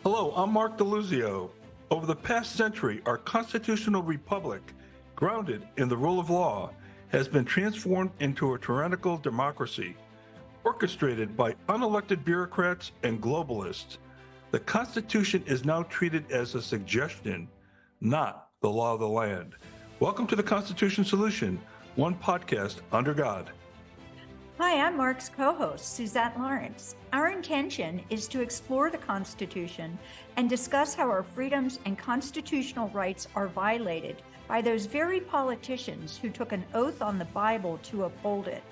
Hello, I'm Mark DeLuzio. Over the past century, our constitutional republic, grounded in the rule of law, has been transformed into a tyrannical democracy, orchestrated by unelected bureaucrats and globalists. The Constitution is now treated as a suggestion, not the law of the land. Welcome to the Constitution Solution, one podcast under God. Hi, I'm Mark's co-host, Suzette Lawrence. Our intention is to explore the Constitution and discuss how our freedoms and constitutional rights are violated by those very politicians who took an oath on the Bible to uphold it.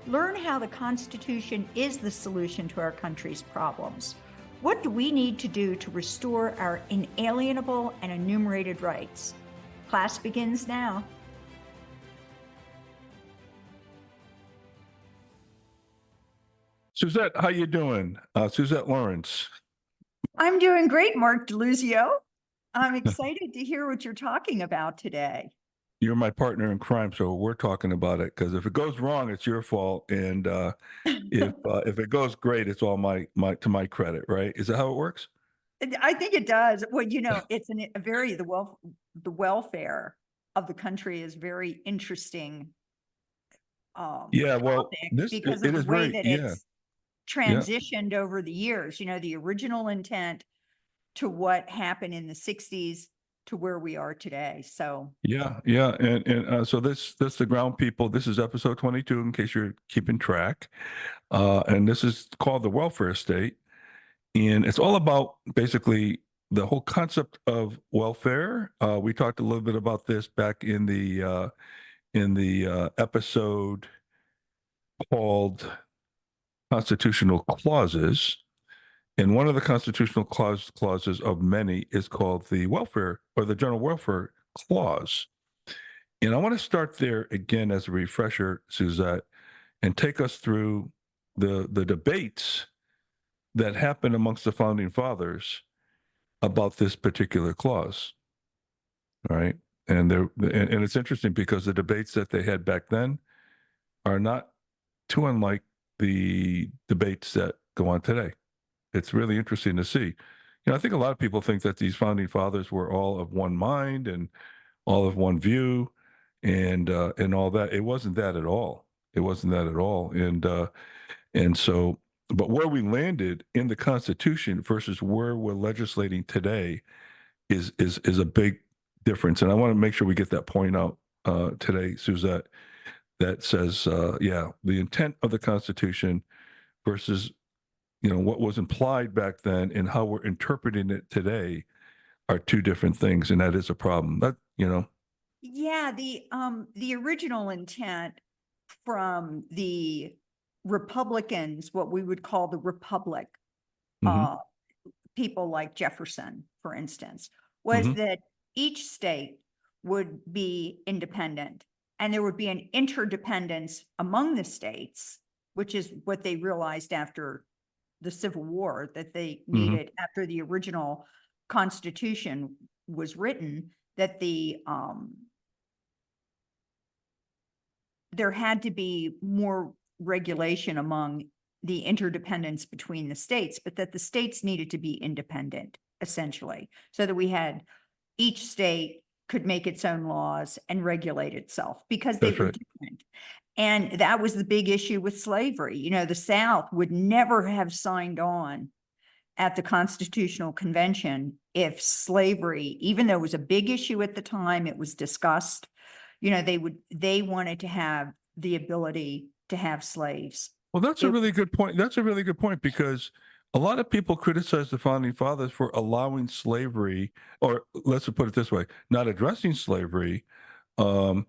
Learn how the Constitution is the solution to our country's problems. What do we need to do to restore our inalienable and enumerated rights? Class begins now. Suzette, how you doing? Suzette Lawrence. I'm doing great, Mark DeLuzio. I'm excited to hear what you're talking about today. You're my partner in crime, so we're talking about it, because if it goes wrong, it's your fault, and if it goes great, it's all my to my credit, right? Is that how it works? I think it does. Well, it's the welfare of the country is very interesting. Yeah, well, topic because of the way that it's yeah. transitioned over the years. The original intent to what happened in the 60s to where we are today. So Yeah, and so this the ground people. This is episode 22, in case you're keeping track, and this is called the welfare state, and it's all about basically the whole concept of welfare. We talked a little bit about this back in the episode called Constitutional Clauses. And one of the constitutional clauses of many is called the welfare or the general welfare clause. And I want to start there again as a refresher, Suzette, and take us through the debates that happened amongst the founding fathers about this particular clause. All right. And it's interesting because the debates that they had back then are not too unlike the debates that go on today. It's really interesting to see. I think a lot of people think that these founding fathers were all of one mind and all of one view, and all that. It wasn't that at all. It wasn't that at all. And so, but where we landed in the Constitution versus where we're legislating today is a big difference. And I want to make sure we get that point out today, Suzette, that says, the intent of the Constitution versus what was implied back then and how we're interpreting it today are two different things, and that is a problem. Yeah, the original intent from the Republicans, what we would call the Republic, people like Jefferson, for instance, was that each state would be independent and there would be an interdependence among the states, which is what they realized after the Civil War that they needed after the original Constitution was written, that there had to be more regulation among the interdependence between the states, but that the states needed to be independent, essentially, so that we had each state could make its own laws and regulate itself because they were different. And that was the big issue with slavery. The South would never have signed on at the Constitutional Convention if slavery, even though it was a big issue at the time, it was discussed, they wanted to have the ability to have slaves. Well, that's a really good point. That's a really good point, because a lot of people criticize the founding fathers for allowing slavery, or let's put it this way, not addressing slavery, when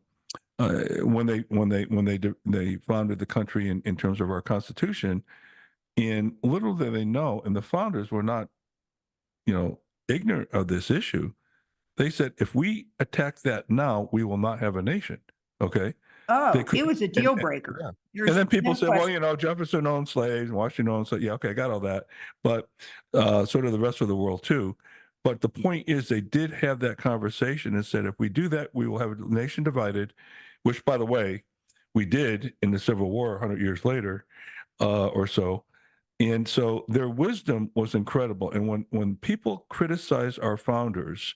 they founded the country in terms of our Constitution. And little did they know, and the founders were not, ignorant of this issue. They said, if we attack that now, we will not have a nation. Okay. Oh, it was a deal breaker. And then people said, well, Jefferson owned slaves, Washington owned slaves. Yeah, okay, I got all that. But sort of the rest of the world too. But the point is, they did have that conversation and said, if we do that, we will have a nation divided, which, by the way, we did in the Civil War 100 years later or so. And so their wisdom was incredible. And when people criticize our founders,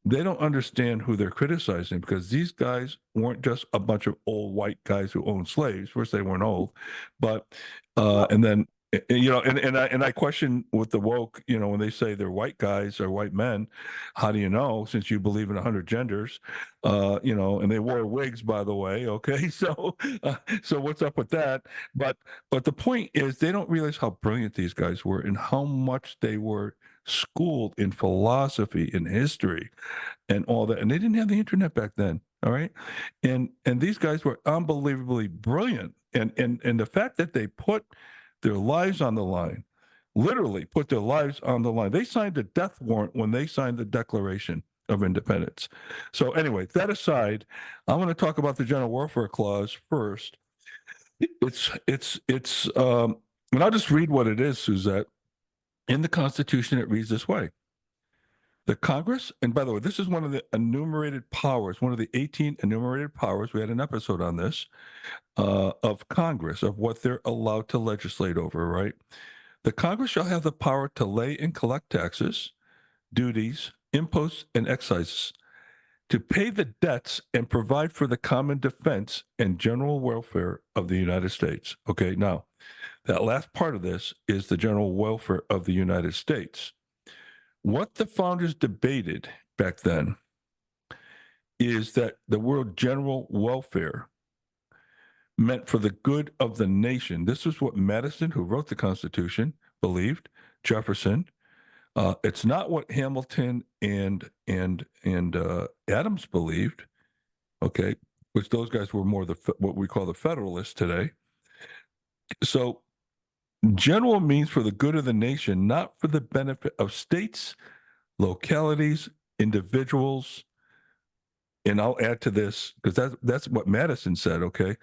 they don't understand who they're criticizing, because these guys weren't just a bunch of old white guys who owned slaves. First, they weren't old, but and then and I question with the woke, when they say they're white guys or white men, how do you know, since you believe in 100 genders, and they wore wigs, by the way. Okay, so what's up with that? But the point is, they don't realize how brilliant these guys were and how much they were schooled in philosophy and history and all that. And they didn't have the internet back then. All right. And these guys were unbelievably brilliant. And the fact that they put their lives on the line, literally put their lives on the line. They signed a death warrant when they signed the Declaration of Independence. So anyway, that aside, I want to talk about the General Welfare Clause first. It's and I'll just read what it is, Suzette. In the Constitution, it reads this way: the Congress, and by the way, this is one of the enumerated powers, one of the 18 enumerated powers. We had an episode on this, of Congress, of what they're allowed to legislate over, right? The Congress shall have the power to lay and collect taxes, duties, imposts, and excises, to pay the debts and provide for the common defense and general welfare of the United States. Okay, now, that last part of this is the general welfare of the United States. What the founders debated back then is that the word general welfare meant for the good of the nation. This is what Madison, who wrote the Constitution, believed. Jefferson. It's not what Hamilton and Adams believed. Okay, which those guys were more what we call the Federalists today. So, general means for the good of the nation, not for the benefit of states, localities, individuals. And I'll add to this, because that's what Madison said. Okay.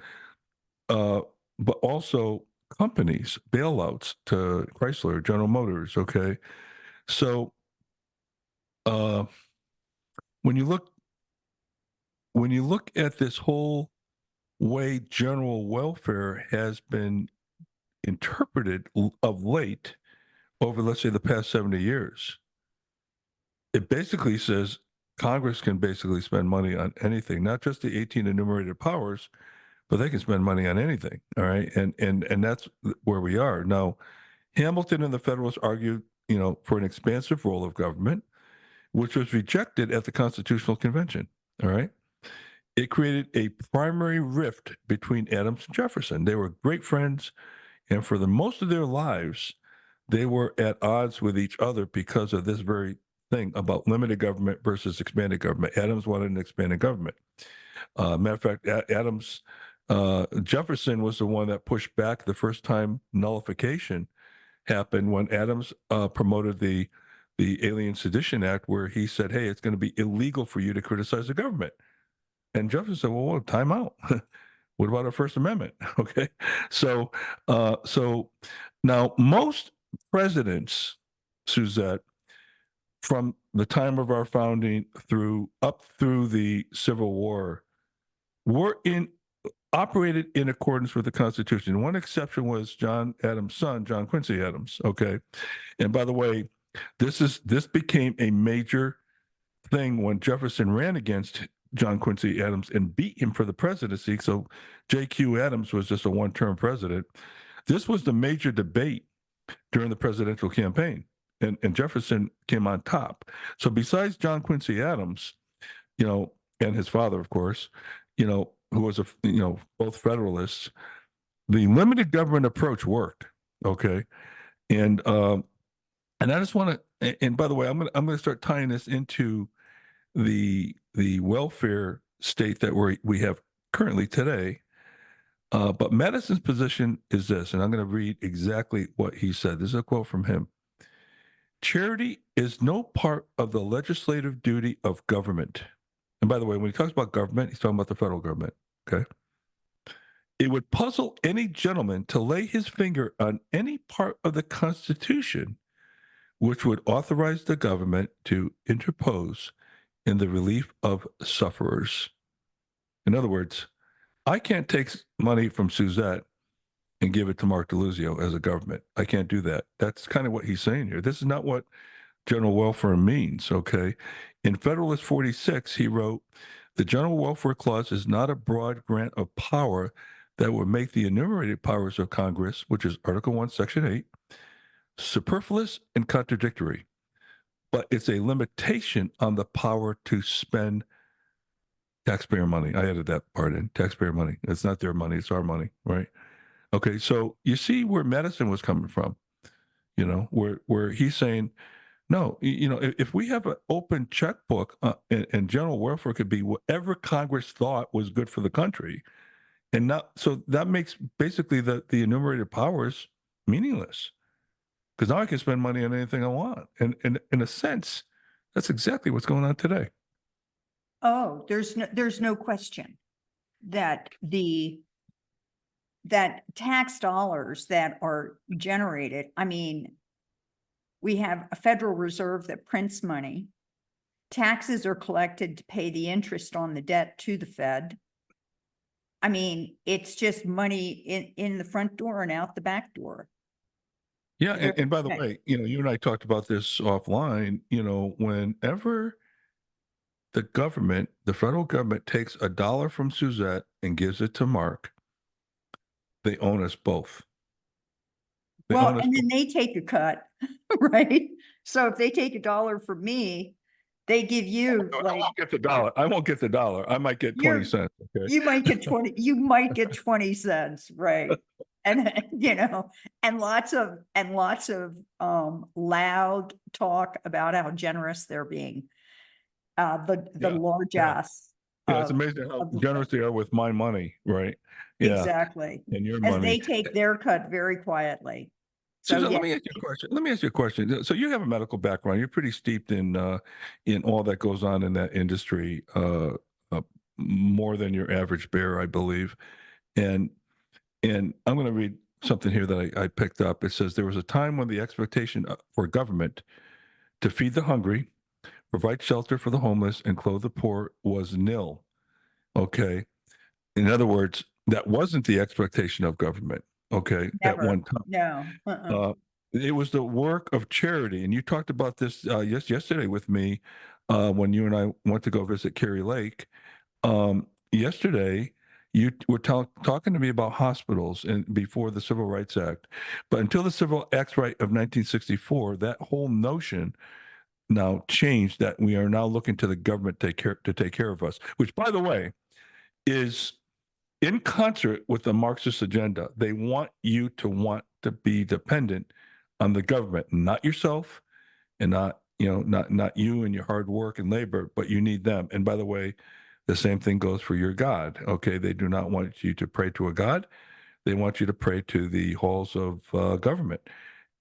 But also companies, bailouts to Chrysler, General Motors. Okay, so uh, when you look at this whole way general welfare has been interpreted of late over, let's say, the past 70 years, it basically says Congress can basically spend money on anything, not just the 18 enumerated powers, but they can spend money on anything. All right, and that's where we are now. Hamilton and the Federalists argued, for an expansive role of government, which was rejected at the Constitutional Convention. All right, it created a primary rift between Adams and Jefferson. They were great friends, and for the most of their lives, they were at odds with each other because of this very thing about limited government versus expanded government. Adams wanted an expanded government. Matter of fact, Jefferson was the one that pushed back the first time nullification happened, when Adams promoted the Alien Sedition Act, where he said, "Hey, it's going to be illegal for you to criticize the government." And Jefferson said, "Well, time out. What about our First Amendment?" Okay, so now most presidents, Suzette, from the time of our founding up through the Civil War, were operated in accordance with the Constitution. One exception was John Adams' son, John Quincy Adams. Okay, and by the way, this became a major thing when Jefferson ran against John Quincy Adams and beat him for the presidency. So J.Q. Adams was just a one-term president. This was the major debate during the presidential campaign, and Jefferson came on top. So besides John Quincy Adams, and his father, of course, who was both Federalists, the limited government approach worked. Okay, and I just want to, and by the way, I'm gonna start tying this into the welfare state that we have currently today. But Madison's position is this, and I'm going to read exactly what he said. This is a quote from him: "Charity is no part of the legislative duty of government." And by the way, when he talks about government, he's talking about the federal government. Okay. "It would puzzle any gentleman to lay his finger on any part of the Constitution which would authorize the government to interpose in the relief of sufferers." In other words, I can't take money from Suzette and give it to Mark DeLuzio as a government. I can't do that. That's kind of what he's saying here. This is not what general welfare means, okay? In Federalist 46, he wrote, the general welfare clause is not a broad grant of power that would make the enumerated powers of Congress, which is Article 1, Section 8, superfluous and contradictory, but it's a limitation on the power to spend taxpayer money. I added that part in, taxpayer money. It's not their money, it's our money, right? Okay, so you see where Madison was coming from, where he's saying, no, if we have an open checkbook and general welfare could be whatever Congress thought was good for the country, and not so that makes basically the enumerated powers meaningless because now I can spend money on anything I want, and in a sense, that's exactly what's going on today. Oh, there's no question that that tax dollars that are generated, I mean, we have a Federal Reserve that prints money. Taxes are collected to pay the interest on the debt to the Fed. I mean, it's just money in the front door and out the back door. Yeah, and by the Okay. way, you and I talked about this offline. Whenever the federal government takes $1 from Suzette and gives it to Mark, they own us both. They Well, own us and both. then they take a cut, right? So if they take $1 from me, they give you I like, won't get the dollar. I won't get the dollar. I might get 20 you're, cents. Okay. you might get 20 cents, right? And, and lots of, loud talk about how generous they're being. The Yeah. Yeah. largesse Yeah. It's amazing how of the generous they are with my money, right? Yeah. exactly, And your as money. they take their cut very quietly. So Suzette, yeah, let me ask you a question. Let me ask you a question. So you have a medical background. You're pretty steeped in all that goes on in that industry, more than your average bear, I believe. And I'm going to read something here that I picked up. It says there was a time when the expectation for government to feed the hungry, provide shelter for the homeless, and clothe the poor was nil. Okay. In other words, that wasn't the expectation of government. Okay. At never, one time. no. Uh, it was the work of charity, and you talked about this yesterday with me when you and I went to go visit Carrie Lake. Yesterday, you were talking to me about hospitals and before the Civil Rights Act, but until the Civil Acts Right of 1964, that whole notion now changed. That we are now looking to the government to take care of us, which, by the way, is in concert with the Marxist agenda. They want you to want to be dependent on the government, not yourself, and not you and your hard work and labor, but you need them. And by the way, the same thing goes for your God. Okay, they do not want you to pray to a God; they want you to pray to the halls of government,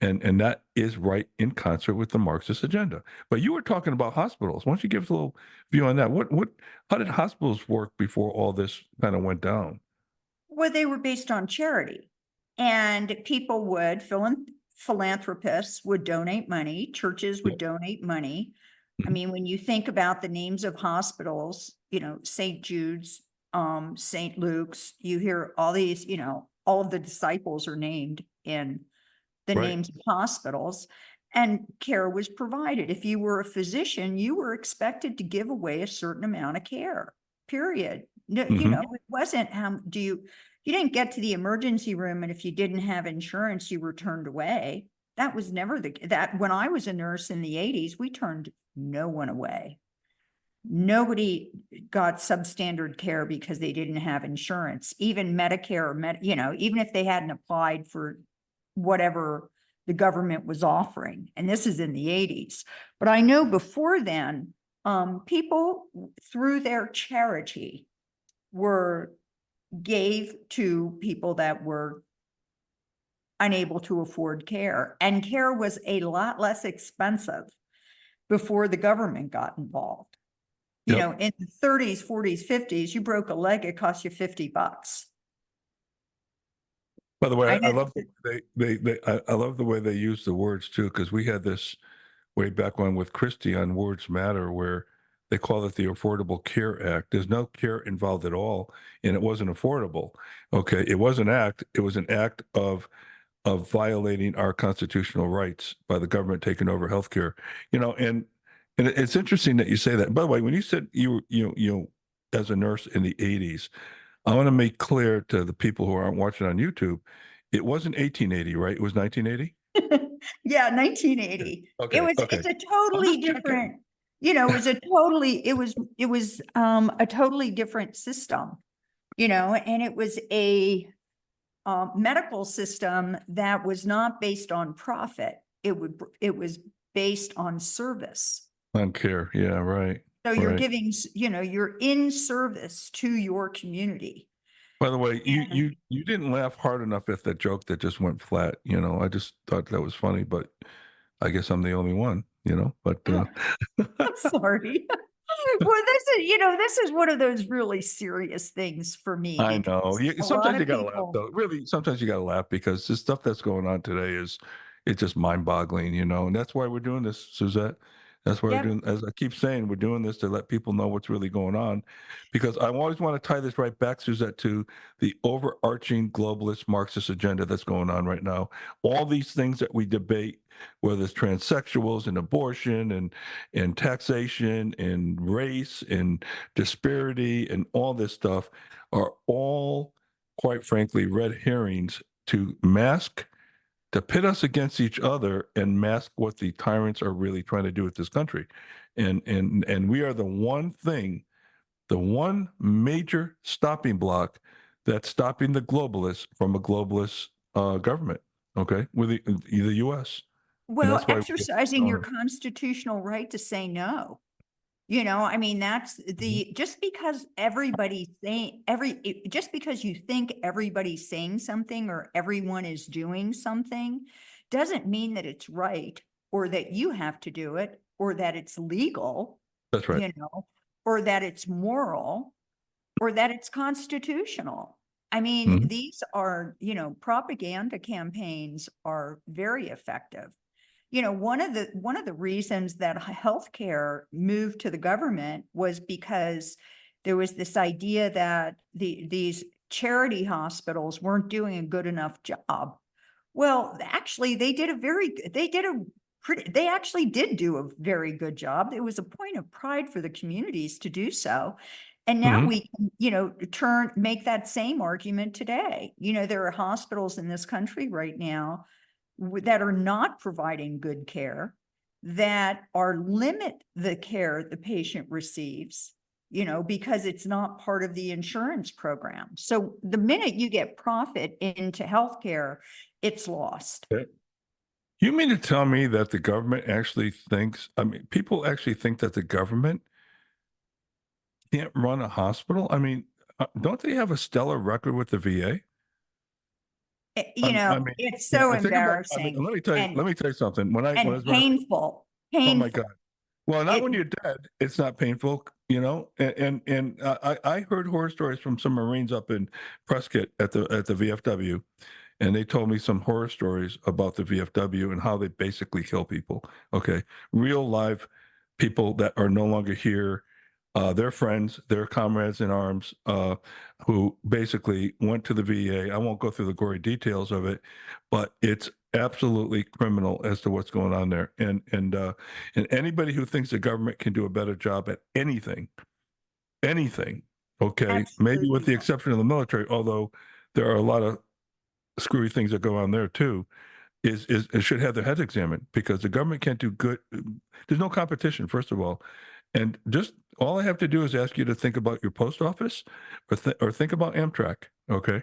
and that is right in concert with the Marxist agenda. But you were talking about hospitals. Why don't you give us a little view on that? How did hospitals work before all this kind of went down? Well, they were based on charity, and people would, philanthropists would donate money, churches would Yep. donate money. I Mhm. mean, when you think about the names of hospitals, St. Jude's, St. Luke's, you hear all these, all of the disciples are named in the Right. names of hospitals, and care was provided. If you were a physician, you were expected to give away a certain amount of care, period. No, Hmm. it wasn't you didn't get to the emergency room, and if you didn't have insurance, you were turned away. That was never that when I was a nurse in the 80s, we turned no one away. Nobody got substandard care because they didn't have insurance, even Medicare, even if they hadn't applied for whatever the government was offering. And this is in the 80s. But I know before then, people through their charity gave to people that were unable to afford care. And care was a lot less expensive before the government got involved. Yep. In the 30s, 40s, 50s, you broke a leg, it cost you $50. By the way, I I know. love I love the way they use the words too, because we had this way back when with Christie on Words Matter, where They call it the Affordable Care Act. There's no care involved at all, and it wasn't affordable. Okay, it was an act. It was an act of violating our constitutional rights by the government taking over healthcare. And it's interesting that you say that. By the way, when you said as a nurse in the 80s, I want to make clear to the people who aren't watching on YouTube, it wasn't 1880, right? It was 1980. Yeah, 1980. Okay. Okay. It's a I'm totally just checking. different, it was a totally different system, and it was a medical system that was not based on profit. It was based on service. On care. Yeah. Right. So you're Right. giving, you're in service to your community. By the way, you And you you didn't laugh hard enough at that joke that just went flat. I just thought that was funny, but I guess I'm the only one. But I'm sorry. Well, this is one of those really serious things for me I know. because a lot Sometimes you of gotta laugh, people, though. Really, sometimes you gotta laugh because the stuff that's going on today it's just mind-boggling, and that's why we're doing this, Suzette. That's why we're yep, doing, as I keep saying, we're doing this to let people know what's really going on, because I always want to tie this right back, Suzette, to the overarching globalist Marxist agenda that's going on right now. All these things that we debate, whether it's transsexuals and abortion and taxation and race and disparity and all this stuff, are all, quite frankly, red herrings to pit us against each other and mask what the tyrants are really trying to do with this country. And we are the one major stopping block that's stopping the globalists from a globalist government. Okay, with the U.S. And well, that's why we get exercising your stronger. constitutional right to say no. I mean, that's Mhm. just because just because you think everybody's saying something or everyone is doing something doesn't mean that it's right or that you have to do it or that it's legal, That's right. or that it's moral or that it's constitutional. I mean, Mhm. these are, propaganda campaigns are very effective. One of the reasons that healthcare moved to the government was because there was this idea that these charity hospitals weren't doing a good enough job. Well, actually, they actually did do a very good job. It was a point of pride for the communities to do so. And now Mhm. we can, make that same argument today. There are hospitals in this country right now that are not providing good care, that are limit the care the patient receives, because it's not part of the insurance program. So the minute you get profit into healthcare, it's lost. You mean to tell me that the government actually thinks, I mean, people actually think that the government can't run a hospital? I mean, don't they have a stellar record with the VA? I mean, It's so think about. I mean, embarrassing let me tell you something. When I and was running, painful, oh my God. painful. Well, not It, when you're dead. It's not painful, I heard horror stories from some Marines up in Prescott at the VFW, and they told me some horror stories about the VFW and how they basically kill people. Okay, real live people that are no longer here, their friends, their comrades in arms, who basically went to the VA. I won't go through the gory details of it, but it's absolutely criminal as to what's going on there. And anybody who thinks the government can do a better job at anything, okay, maybe with absolutely the not. exception of the military, although there are a lot of screwy things that go on there too, is it should have their heads examined because the government can't do good. There's no competition, first of all, and just all I have to do is ask you to think about your post office, or think about Amtrak, okay,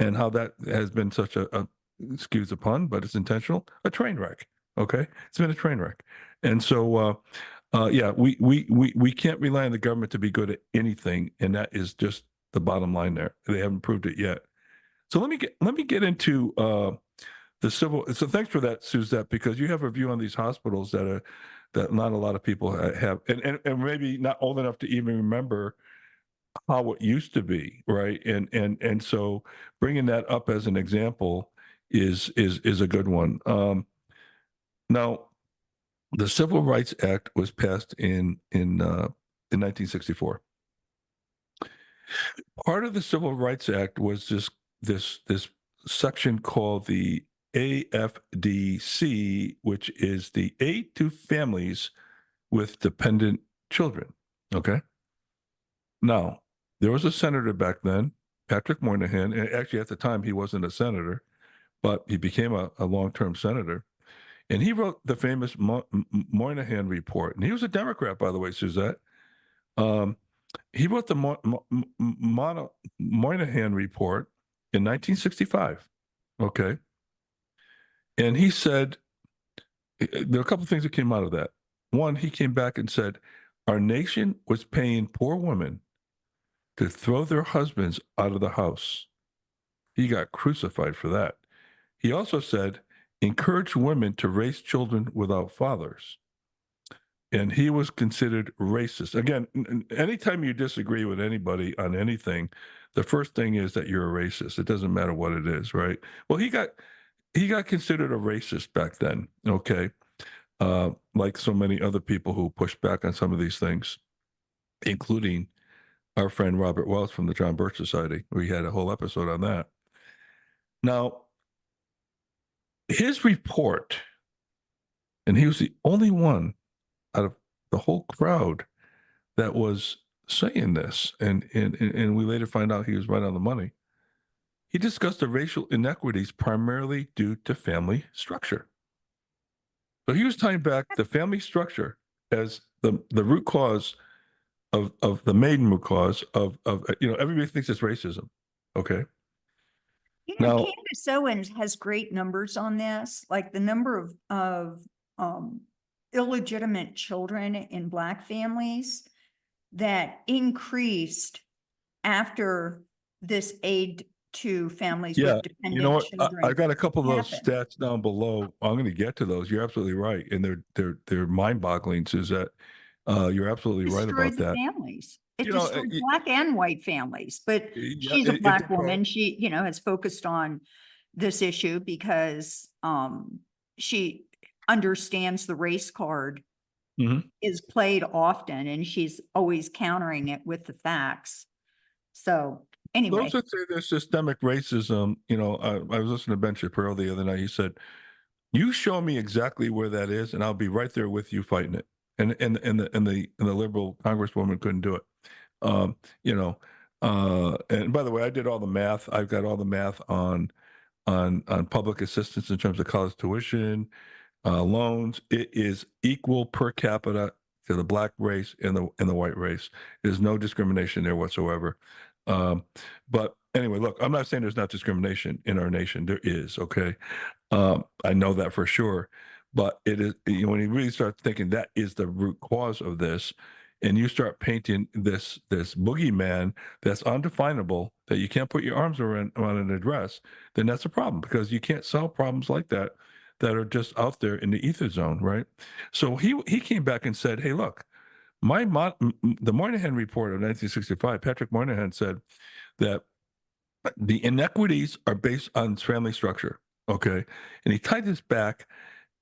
and how that has been such a excuse the pun, but it's intentional, a train wreck. Okay, it's been a train wreck, and so yeah, we can't rely on the government to be good at anything, and that is just the bottom line. There, they haven't proved it yet. So let me get into the civil. So thanks for that, Suzette, because you have a view on these hospitals that not a lot of people have, and maybe not old enough to even remember how it used to be, right? And so bringing that up as an example is a good one. Now, the Civil Rights Act was passed in in 1964. Part of the Civil Rights Act was this section called the AFDC, which is the Aid to Families with Dependent Children. Okay. Now, there was a senator back then, Patrick Moynihan, and actually at the time he wasn't a senator, but he became a long-term senator. And he wrote the famous Moynihan report. And he was a Democrat, by the way, Suzette. He wrote the Moynihan report in 1965. Okay. And he said, there are a couple of things that came out of that. One, he came back and said, our nation was paying poor women to throw their husbands out of the house. He got crucified for that. He also said, encourage women to raise children without fathers. And he was considered racist. Again, anytime you disagree with anybody on anything, the first thing is that you're a racist. It doesn't matter what it is, right? Well, he got considered a racist back then, okay? Like so many other people who pushed back on some of these things, including our friend Robert Wells from the John Birch Society. We had a whole episode on that. Now, his report, and he was the only one out of the whole crowd that was saying this, and we later find out he was right on the money. He discussed the racial inequities primarily due to family structure. So he was tying back the family structure as the root cause of the main root cause of everybody thinks it's racism. Okay. Now, Candace Owens has great numbers on this, like the number of illegitimate children in Black families that increased after this aid to families yeah, with you know dependent what? children. I got a couple of those happened. stats down below. I'm going to get to those. You're absolutely right, and they're mind-boggling, Suzette. You're absolutely right Destroyed about the that. families. It You know, destroyed Black and white families, but yeah, she's a it Black did. woman. She, has focused on this issue because she understands the race card Mhm. is played often and she's always countering it with the facts. So Those anyway, that say there's systemic racism, I was listening to Ben Shapiro the other night. He said, "You show me exactly where that is, and I'll be right there with you fighting it." And the liberal congresswoman couldn't do it. Um, you know, and by the way, I did all the math. I've got all the math on public assistance in terms of college tuition, loans. It is equal per capita to the Black race and the white race. There's no discrimination there whatsoever. But anyway, look, I'm not saying there's not discrimination in our nation. There is, okay? I know that for sure. But it is, when you really start thinking that is the root cause of this, and you start painting this boogeyman that's undefinable, that you can't put your arms around and address, then that's a problem, because you can't solve problems like that are just out there in the ether zone, right? So he came back and said, "Hey, look, the Moynihan report of 1965, Patrick Moynihan said that the inequities are based on family structure." Okay. And he tied this back.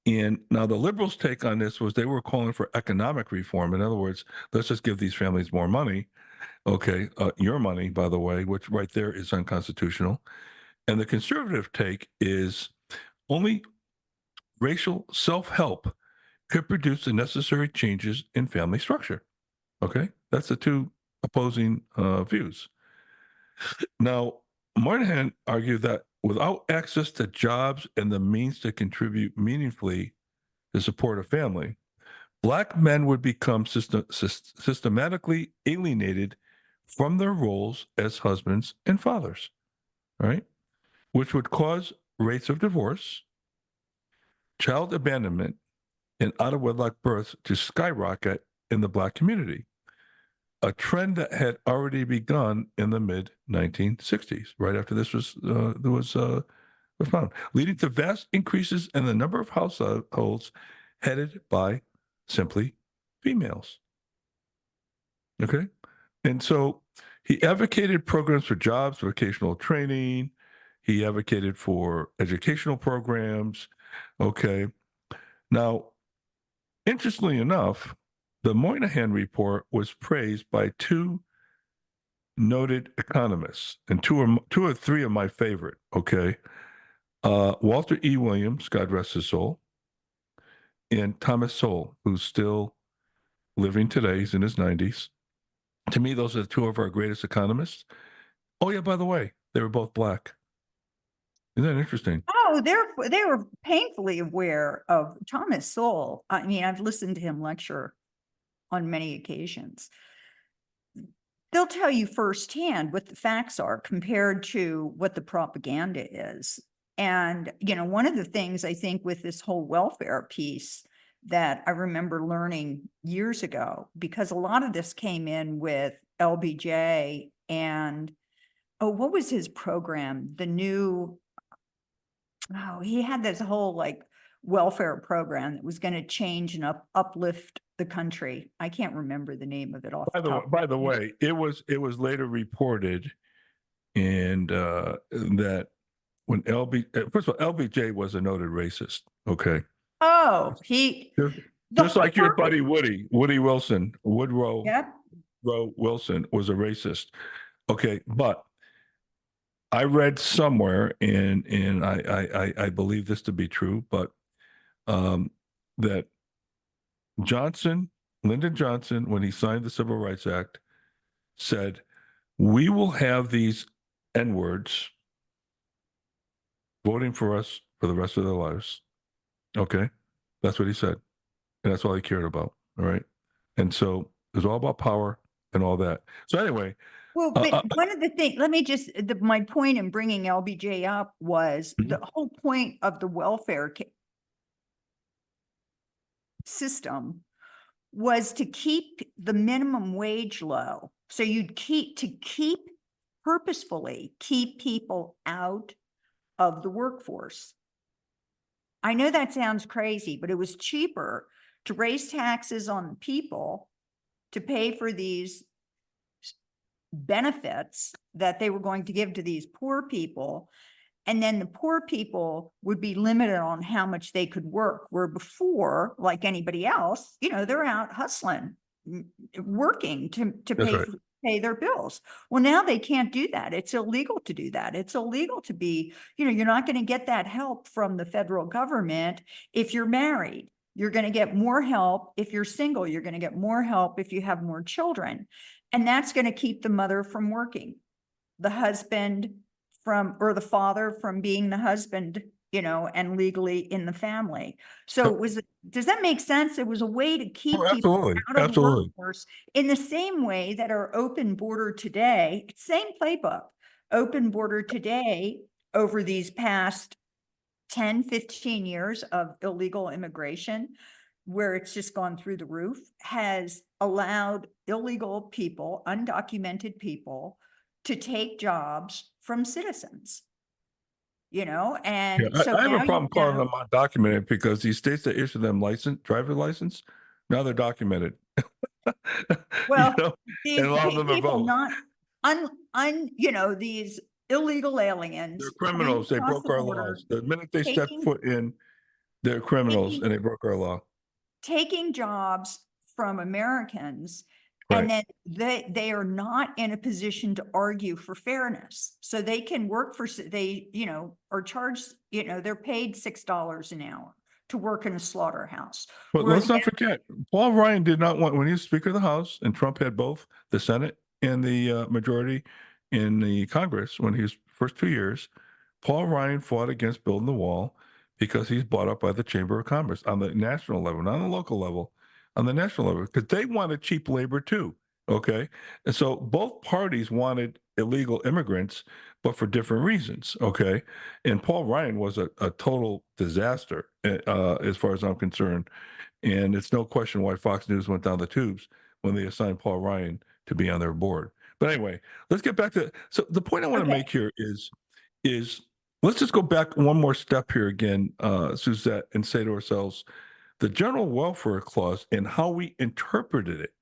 And now the liberals' take on this was they were calling for economic reform. In other words, let's just give these families more money. Okay. Your money, by the way, which right there is unconstitutional. And the conservative take is only racial self-help could produce the necessary changes in family structure. Okay. That's the two opposing views. Now, Moynihan argued that without access to jobs and the means to contribute meaningfully to support a family, Black men would become systematically alienated from their roles as husbands and fathers, right? Which would cause rates of divorce, child abandonment, and out of wedlock births to skyrocket in the Black community, a trend that had already begun in the mid 1960s, right after this was found, leading to vast increases in the number of households headed by simply females. Okay. And so he advocated programs for jobs, vocational training. He advocated for educational programs. Okay. Now, interestingly enough, The Moynihan report was praised by two noted economists, and two or three of my favorite. Okay, Walter E. Williams, God rest his soul, and Thomas Sowell, who's still living today. He's in his 90s. To me, those are two of our greatest economists. Oh yeah, by the way, they were both black. Isn't that interesting? Oh, they were painfully aware of Thomas Sowell. I mean, I've listened to him lecture on many occasions. They'll tell you firsthand what the facts are compared to what the propaganda is. And, one of the things I think with this whole welfare piece that I remember learning years ago, because a lot of this came in with LBJ and, what was his program? He had this whole like welfare program that was going to change and uplift the country. I can't remember the name of it off the top. By the way, it was later reported, and that when first of all, LBJ was a noted racist. Okay, Oh, just like your buddy Woody Wilson, Woodrow Yep. Wilson was a racist. Okay, but I read somewhere, and I believe this to be true, but that Lyndon Johnson, when he signed the Civil Rights Act, said, "We will have these N-words voting for us for the rest of their lives." Okay, that's what he said, and that's all he cared about. All right, and so it was all about power and all that. So anyway, Well, but one of the things, my point in bringing LBJ up was the whole point of the welfare system was to keep the minimum wage low. So you'd purposefully keep people out of the workforce. I know that sounds crazy, but it was cheaper to raise taxes on people to pay for these benefits that they were going to give to these poor people. And then the poor people would be limited on how much they could work, where before, like anybody else, they're out hustling, working to pay their bills. Well, now they can't do that. It's illegal to do that. It's illegal to be, you're not going to get that help from the federal government if you're married. You're going to get more help if you're single. You're going to get more help if you have more children. And that's going to keep the mother from working, the husband or the father from being the husband, and legally in the family. So does that make sense? It was a way to keep people out of the workforce in the same way that our open border today, same playbook, open border today over these past 10, 15 years of illegal immigration, where it's just gone through the roof, has allowed illegal people, undocumented people, to take jobs from citizens, and so I have a problem calling them undocumented because these states that issue them driver's license, now they're documented. Well, these and a lot of them people are these illegal aliens. They're criminals. They broke our laws. The minute they step foot in, they're criminals and they broke our law. Taking jobs from Americans, right. And then they are not in a position to argue for fairness. So they can work are charged, they're paid $6 an hour to work in a slaughterhouse. But let's not forget, Paul Ryan did not want, when he was Speaker of the House, and Trump had both the Senate and the majority in the Congress when he was first 2 years, Paul Ryan fought against building the wall because he's bought up by the Chamber of Commerce on the national level, not on the local level, on the national level, because they wanted cheap labor too. Okay. And so both parties wanted illegal immigrants, but for different reasons. Okay. And Paul Ryan was a total disaster as far as I'm concerned. And it's no question why Fox News went down the tubes when they assigned Paul Ryan to be on their board. But anyway, let's get back to, so the point I want to make here is let's just go back one more step here again, Suzette, and say to ourselves, the General Welfare Clause and how we interpreted it.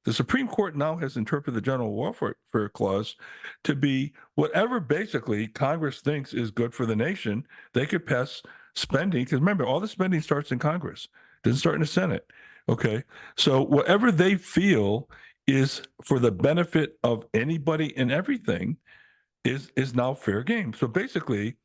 The Supreme Court now has interpreted the General Welfare Clause to be whatever basically Congress thinks is good for the nation. They could pass spending, because remember, all the spending starts in Congress, doesn't start in the Senate. Okay. So whatever they feel is for the benefit of anybody and everything is now fair game. So basically,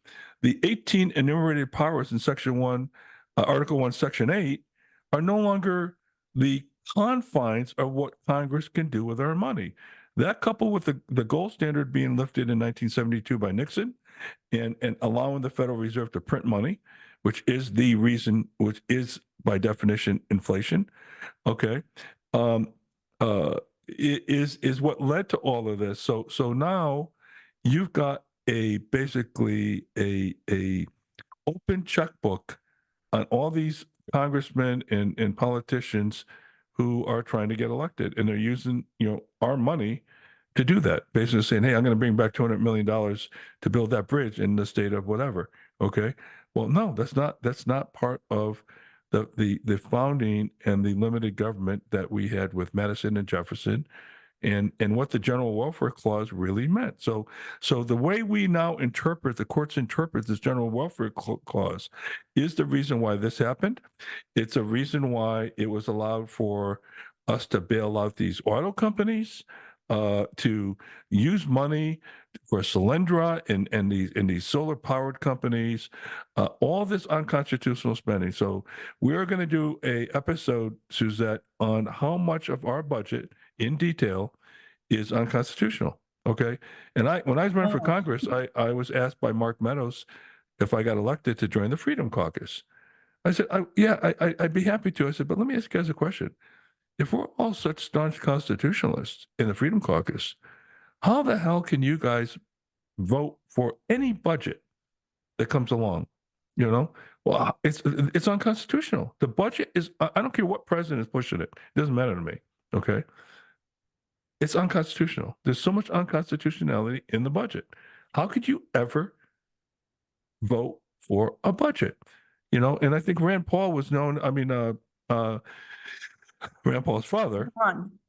the 18 enumerated powers in Section 1, Article 1, Section 8 are no longer the confines of what Congress can do with our money. That coupled with the gold standard being lifted in 1972 by Nixon and allowing the Federal Reserve to print money, which is the reason, which is by definition inflation. Okay. Um, is what led to all of this. So now you've got basically a open checkbook on all these congressmen and politicians who are trying to get elected, and they're using our money to do that. Basically saying, "Hey, I'm going to bring back $200 million to build that bridge in the state of whatever." Okay, well, no, that's not part of the founding and the limited government that we had with Madison and Jefferson and what the general welfare clause really meant. So the way we now interpret, the courts interpret this general welfare clause is the reason why this happened. It's a reason why it was allowed for us to bail out these auto companies, to use money for Solyndra and these solar powered companies, all this unconstitutional spending. So we're going to do a episode, Suzette, on how much of our budget in detail is unconstitutional. Okay. And when I was running for Oh, Congress, I was asked by Mark Meadows if I got elected to join the Freedom Caucus. I said, yeah, I'd be happy to. I said, but let me ask you guys a question. If we're all such staunch constitutionalists in the Freedom Caucus, how the hell can you guys vote for any budget that comes along? You know, well, it's unconstitutional. The budget is. I don't care what president is pushing it. It doesn't matter to me. Okay, it's unconstitutional. There's so much unconstitutionality in the budget. How could you ever vote for a budget? And I think Rand Paul was known. I mean, Rand Paul's father,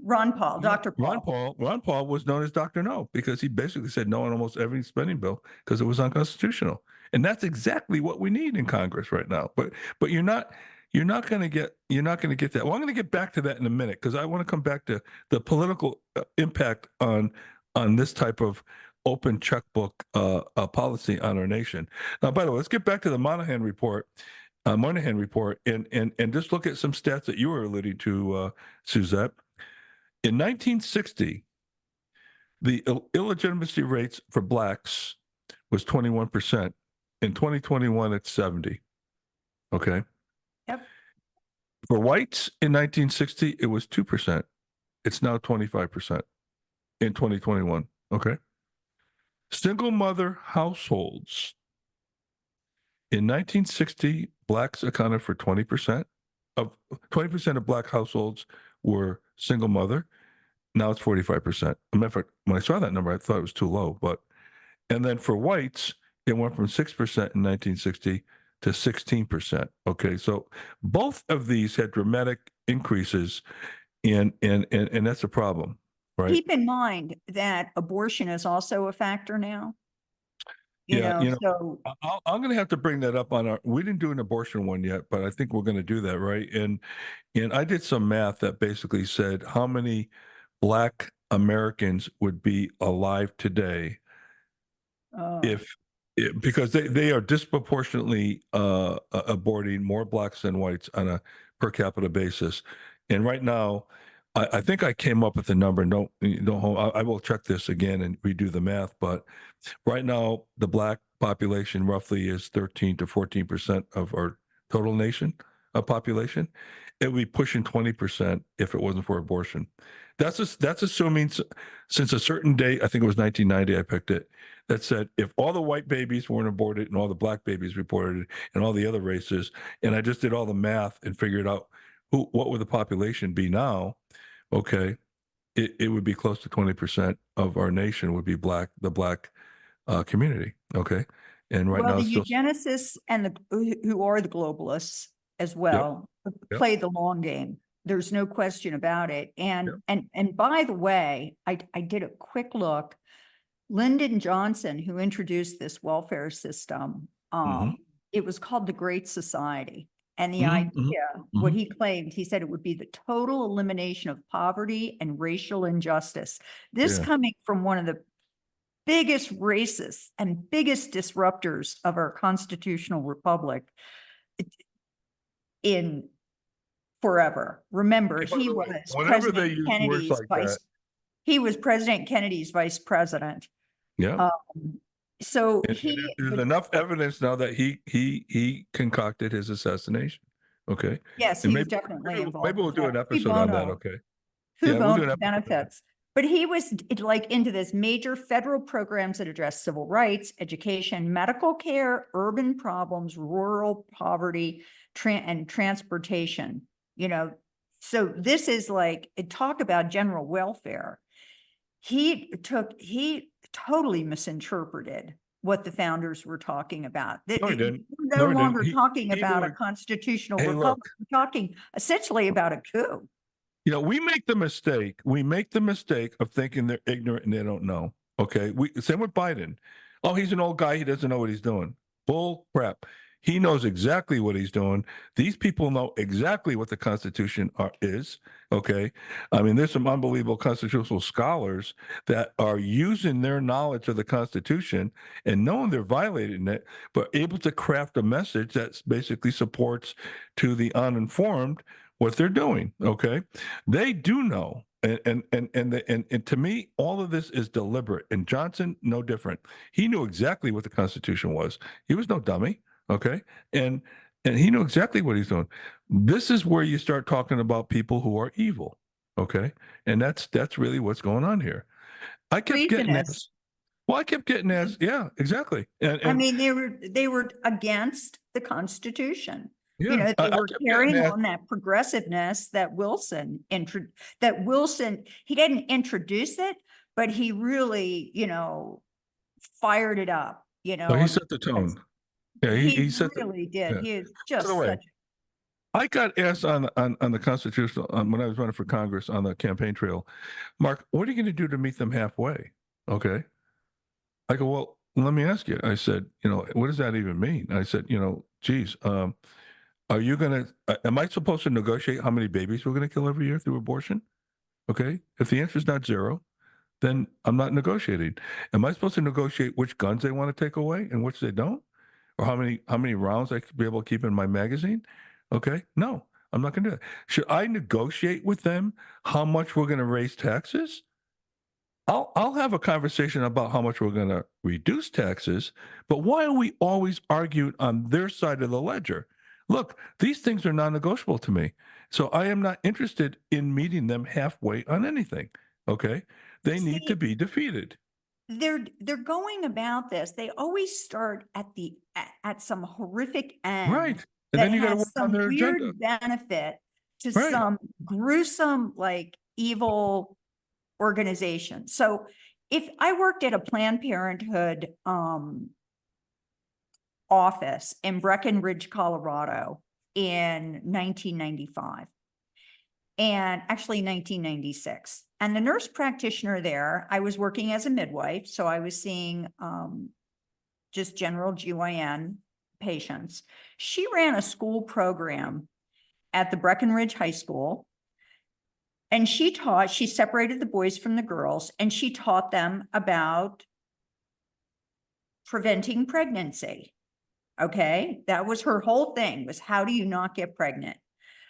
Ron Paul, Dr. Ron Paul. Paul, Ron Paul was known as Dr. No because he basically said no on almost every spending bill because it was unconstitutional. And that's exactly what we need in Congress right now. But you're not going to get that. Well, I'm going to get back to that in a minute because I want to come back to the political impact on this type of open checkbook policy on our nation. Now, by the way, let's get back to the Moynihan report. And just look at some stats that you were alluding to, Suzette. In 1960, the illegitimacy rates for blacks was 21%. In 2021, it's 70. Okay. Yep. For whites in 1960, it was 2%. It's now 25% in 2021. Okay. Single mother households. In 1960, blacks accounted for 20% of black households were single mother. Now it's 45%. Matter of fact, when I saw that number, I thought it was too low. And then for whites, it went from 6% in 1960 to 16%. Okay, so both of these had dramatic increases, and that's a problem, right? Keep in mind that abortion is also a factor now. Yeah, So I'm going to have to bring that up on our. We didn't do an abortion one yet, but I think we're going to do that, right? And I did some math that basically said how many Black Americans would be alive today if because they are disproportionately aborting more blacks than whites on a per capita basis. And right now, I think I came up with a number. Don't hold, I will check this again and redo the math. But right now, the black population roughly is 13 to 14% of our total nation population. It would be pushing 20% if it wasn't for abortion. That's assuming since a certain date, I think it was 1990, I picked it, that said if all the white babies weren't aborted and all the black babies reported and all the other races, and I just did all the math and figured out what would the population be now, okay, it would be close to 20% of our nation would be the black community, okay? And right well, now the it's still, eugenicists and who are the globalists as well yep. play the long game. There's no question about it. And Yep. and by the way, I did a quick look. Lyndon Johnson, who introduced this welfare system, Mhm. it was called the Great Society. And the idea, what he claimed, he said it would be the total elimination of poverty and racial injustice. This Yeah. coming from one of the biggest racists and biggest disruptors of our constitutional republic in forever. Remember, By he the way, was whenever they President use words Kennedy's like that, he was President Kennedy's vice president. yeah. So And there's enough evidence now that he concocted his assassination. Okay. yes, And he was definitely involved maybe we'll with do that. an Cui episode on that. bono. Okay. Who Yeah, we'll do an bono episode on that. benefits. But he was like into this major federal programs that address civil rights, education, medical care, urban problems, rural poverty, and transportation. So this is like, talk about general welfare. He totally misinterpreted what the founders were talking about. No, he didn't. We're No, no he didn't. longer talking He about knew a it. constitutional Hey, republic. look, We're talking essentially about a coup. we make the mistake. We make the mistake of thinking they're ignorant and they don't know. Okay. Same with Biden. Oh, he's an old guy. He doesn't know what he's doing. Bull crap. He knows exactly what he's doing. These people know exactly what the Constitution is. Okay. I mean, there's some unbelievable constitutional scholars that are using their knowledge of the Constitution and knowing they're violating it, but able to craft a message that basically supports to the uninformed what they're doing. Okay. They do know. And to me, all of this is deliberate. And Johnson, no different. He knew exactly what the Constitution was. He was no dummy. Okay. And he knew exactly what he's doing. This is where you start talking about people who are evil. Okay. And that's really what's going on here. I kept getting asked. Well, I kept getting asked. Yeah, exactly. I mean, they were against the Constitution. Yeah, They were carrying on that progressiveness that Wilson, he didn't introduce it, but he really, fired it up, he set the tone. Yeah, he really did. Yeah. He is just By the way, such. I got asked on the constitutional when I was running for Congress on the campaign trail, Mark, what are you going to do to meet them halfway? Okay. I go, well, let me ask you. I said, what does that even mean? I said, geez, are you going to, am I supposed to negotiate how many babies we're going to kill every year through abortion? Okay. If the answer is not zero, then I'm not negotiating. Am I supposed to negotiate which guns they want to take away and which they don't? Or how many rounds I could be able to keep in my magazine? Okay. No, I'm not going to do that. Should I negotiate with them how much we're going to raise taxes? I'll have a conversation about how much we're going to reduce taxes, but why are we always arguing on their side of the ledger? Look, these things are non-negotiable to me. So I am not interested in meeting them halfway on anything. Okay? They need to be defeated. They're going about this. They always start at some horrific end. Right. And then you got to work on their agenda. Weird benefit to some gruesome, like evil organization. So if I worked at a Planned Parenthood office in Breckenridge, Colorado in 1995, and actually 1996, and the nurse practitioner there, I was working as a midwife, so I was seeing just general GYN patients. She ran a school program at the Breckenridge High School. And she separated the boys from the girls, and she taught them about preventing pregnancy. Okay. That was her whole thing, was how do you not get pregnant?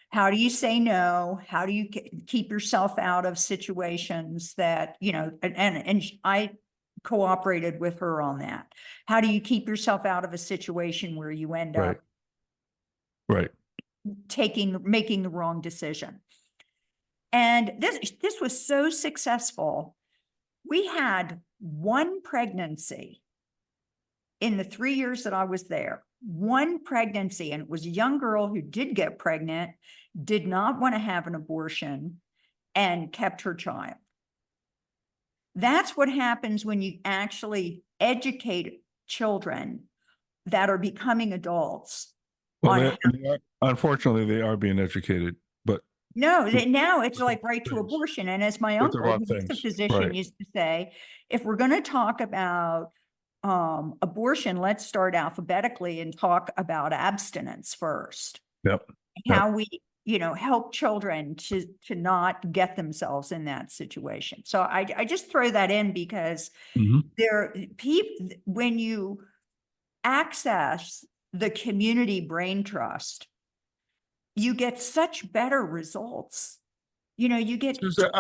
How do you say no? How do you keep yourself out of situations that, and I cooperated with her on that. How do you keep yourself out of a situation where you end up making the wrong decision? And this was so successful. We had one pregnancy in the 3 years that I was there, one pregnancy, and it was a young girl who did get pregnant, did not want to have an abortion, and kept her child. That's what happens when you actually educate children that are becoming adults. Well, unfortunately, they are being educated, but no, now it's like right to abortion. And as my uncle, who's a physician, used to say, if we're going to talk about abortion, let's start alphabetically and talk about abstinence first. Yep. Yep. how we, help children to not get themselves in that situation. So I just throw that in because Mhm. when you access the community brain trust, you get such better results. You get, Suzette,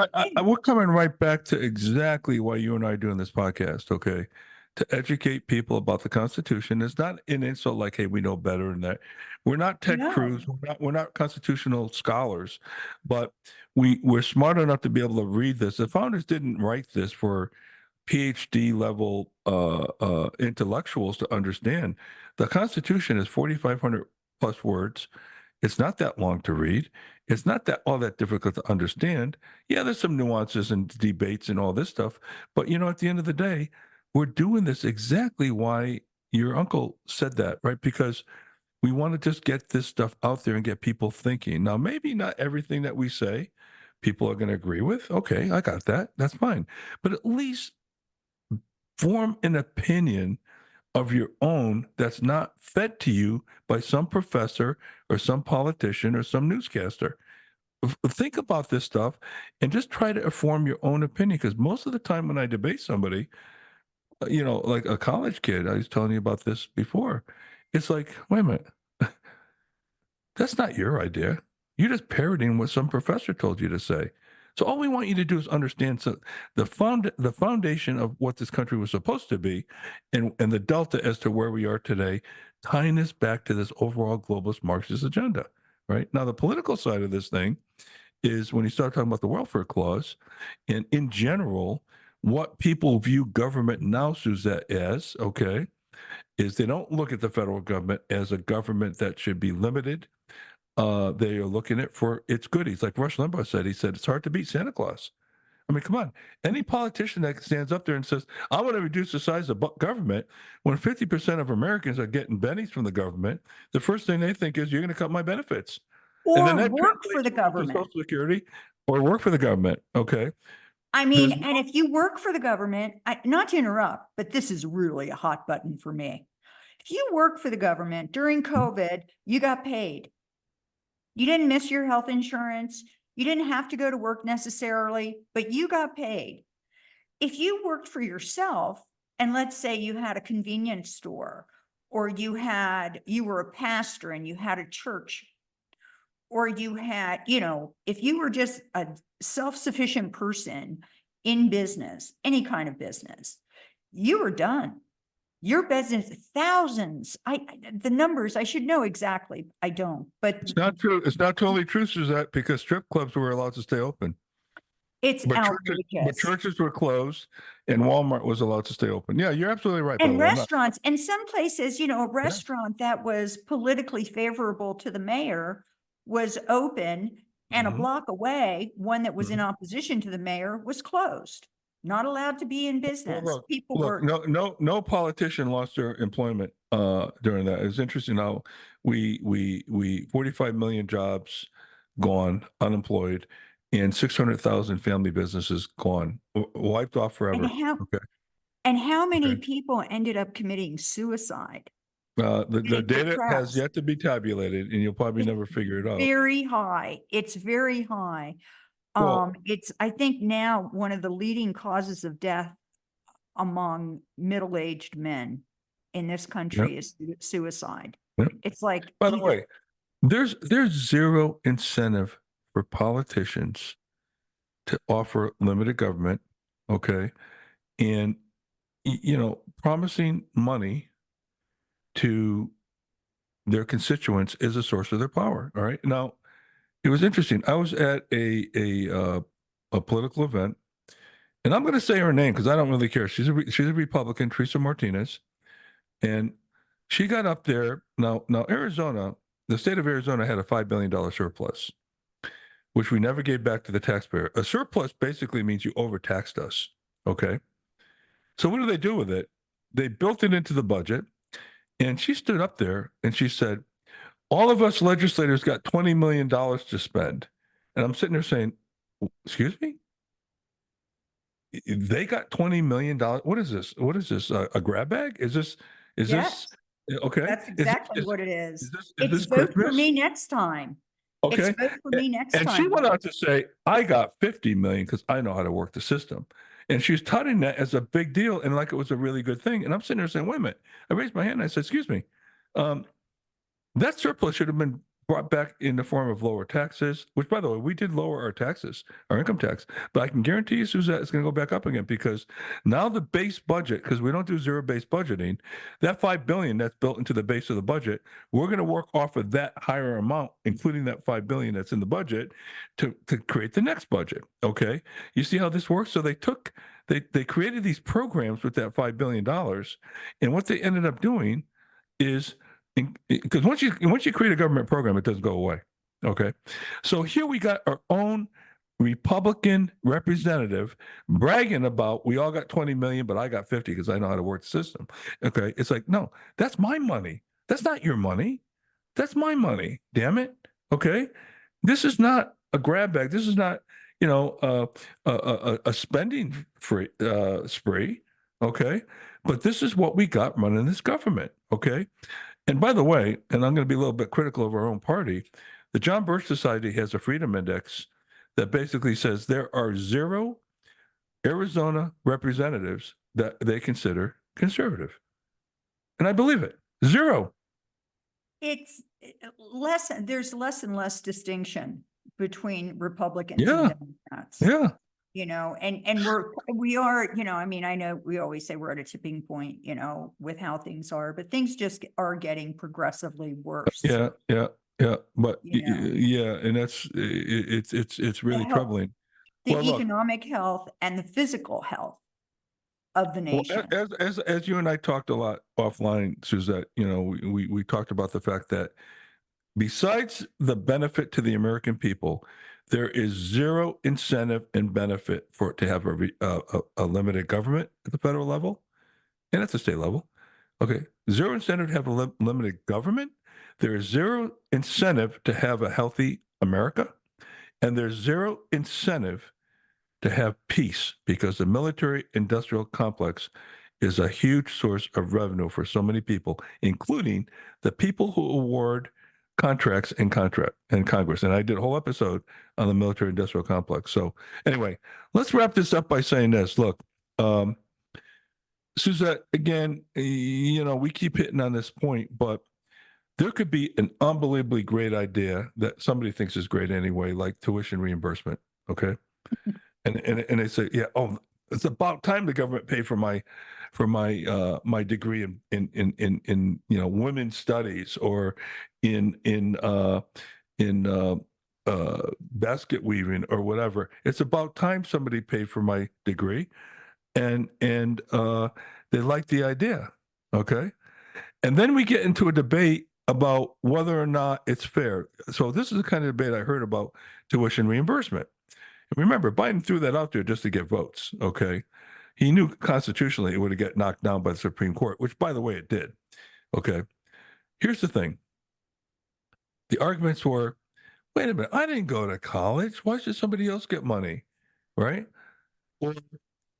we're coming right back to exactly why you and I are doing this podcast, okay? To educate people about the Constitution. It's not an insult like, hey, we know better than that. We're not Ted no, Cruz. We're not constitutional scholars, but we're smart enough to be able to read this. The founders didn't write this for PhD level intellectuals to understand. The Constitution is 4,500 plus words. It's not that long to read. It's not that all that difficult to understand. Yeah, there's some nuances and debates and all this stuff, but at the end of the day, we're doing this exactly why your uncle said that, right? Because we want to just get this stuff out there and get people thinking. Now, maybe not everything that we say people are going to agree with. Okay, I got that. That's fine. But at least form an opinion of your own that's not fed to you by some professor or some politician or some newscaster. Think about this stuff and just try to form your own opinion. Because most of the time when I debate somebody, like a college kid, I was telling you about this before, it's like, wait a minute, that's not your idea. You're just parroting what some professor told you to say. So all we want you to do is understand the foundation of what this country was supposed to be, and the delta as to where we are today, tying this back to this overall globalist Marxist agenda. Right now, the political side of this thing is when you start talking about the welfare clause, and in general, what people view government now, Suzette, as okay, is they don't look at the federal government as a government that should be limited. They are looking at for its goodies. Like Rush Limbaugh said, he said, it's hard to beat Santa Claus. I mean, come on. Any politician that stands up there and says, I want to reduce the size of government, when 50% of Americans are getting bennies from the government, the first thing they think is, you're going to cut my benefits. And then or that work for translates the over to government. Social Security or work for the government. Okay. I mean, There's and if you work for the government, not to interrupt, but this is really a hot button for me. If you work for the government during COVID, you got paid. You didn't miss your health insurance. You didn't have to go to work necessarily, but you got paid. If you worked for yourself, and let's say you had a convenience store, or you were a pastor and you had a church, or you had, if you were just a self-sufficient person in business, any kind of business, you were done. Your business, thousands, the numbers, I should know exactly. I don't, but It's not true. It's not totally true, Suzette, because strip clubs were allowed to stay open. it's But outrageous. churches were closed and Walmart was allowed to stay open. Yeah, you're absolutely right, by And the way. I'm not. restaurants, and some places, a Yeah. restaurant that was politically favorable to the mayor was open, and a Mhm. block away, one that was in Mhm. opposition to the mayor was closed. Not allowed to be in Well, business. look, People look, were, no politician lost their employment during that. It's interesting how we 45 million jobs gone, unemployed, and 600,000 family businesses gone, wiped off and forever. how, Okay. many Okay. people ended up committing suicide? The Getting data has depressed. yet to be tabulated, and you'll probably It's never figure it out. very high. It's very high. Well, It's, I think now one of the leading causes of death among middle-aged men in this yeah, country is suicide. yeah. It's like By the either, way, there's zero incentive for politicians to offer limited government, okay, and promising money to their constituents is a source of their power. All right. Now, it was interesting. I was at a political event, and I'm going to say her name because I don't really care. She's a Republican, Teresa Martinez, and she got up there. Now Arizona, the state of Arizona had a $5 billion surplus, which we never gave back to the taxpayer. A surplus basically means you overtaxed us. Okay. So what do they do with it? They built it into the budget. And she stood up there and she said, all of us legislators got $20 million to spend. And I'm sitting there saying, excuse me? They got $20 million. What is this? What is this? A grab bag? Is this yes. Okay. That's Is, exactly what it is. is It's this vote for Christmas? me next time. It's Okay. vote for me next And she time. went on to say, I got 50 million because I know how to work the system. And she was touting that as a big deal and like it was a really good thing. And I'm sitting there saying, wait a minute. I raised my hand and I said, excuse me. Um, that surplus should have been brought back in the form of lower taxes, which, by the way, we did lower our taxes, our income tax. But I can guarantee you, Suzette, it's going to go back up again because now the base budget, because we don't do zero-based budgeting, that $5 billion that's built into the base of the budget, we're going to work off of that higher amount, including that $5 billion that's in the budget, to create the next budget. Okay, you see how this works? So they created these programs with that $5 billion, and what they ended up doing is because once you create a government program, it doesn't go away. Okay, so here we got our own Republican representative bragging about we all got 20 million, but I got 50 because I know how to work the system. Okay, it's like no, that's my money. That's not your money. That's my money. Damn it. Okay, this is not a grab bag. This is not a spending spree. Okay, but this is what we got running this government. Okay. And by the way, and I'm going to be a little bit critical of our own party, the John Birch Society has a freedom index that basically says there are 0 Arizona representatives that they consider conservative. And I believe it. 0. It's there's less and less distinction between Republicans and Yeah. Democrats. Yeah. And we are, I mean, I know we always say we're at a tipping point, with how things are, but things just are getting progressively worse. Yeah. Yeah. Yeah. But You and it's The really health, troubling. Well, the look, economic health and the physical health of the well, nation. as you and I talked a lot offline, Suzette, we talked about the fact that besides the benefit to the American people, there is 0 incentive and benefit for it to have a limited government at the federal level and at the state level. Okay, 0 incentive to have a limited government. There is 0 incentive to have a healthy America, and there's 0 incentive to have peace because the military industrial complex is a huge source of revenue for so many people, including the people who award contracts in Congress. And I did a whole episode on the military industrial complex. So anyway, let's wrap this up by saying this. Look, Suzette, again, we keep hitting on this point, but there could be an unbelievably great idea that somebody thinks is great anyway, like tuition reimbursement. Okay. And they say, yeah, oh, it's about time the government paid for my degree in women's studies or in basket weaving or whatever. It's about time somebody paid for my degree, and they like the idea, okay? And then we get into a debate about whether or not it's fair. So this is the kind of debate I heard about tuition reimbursement. Remember, Biden threw that out there just to get votes. Okay. He knew constitutionally it would get knocked down by the Supreme Court, which, by the way, it did. Okay. Here's the thing the arguments were wait a minute, I didn't go to college. Why should somebody else get money? Right. Or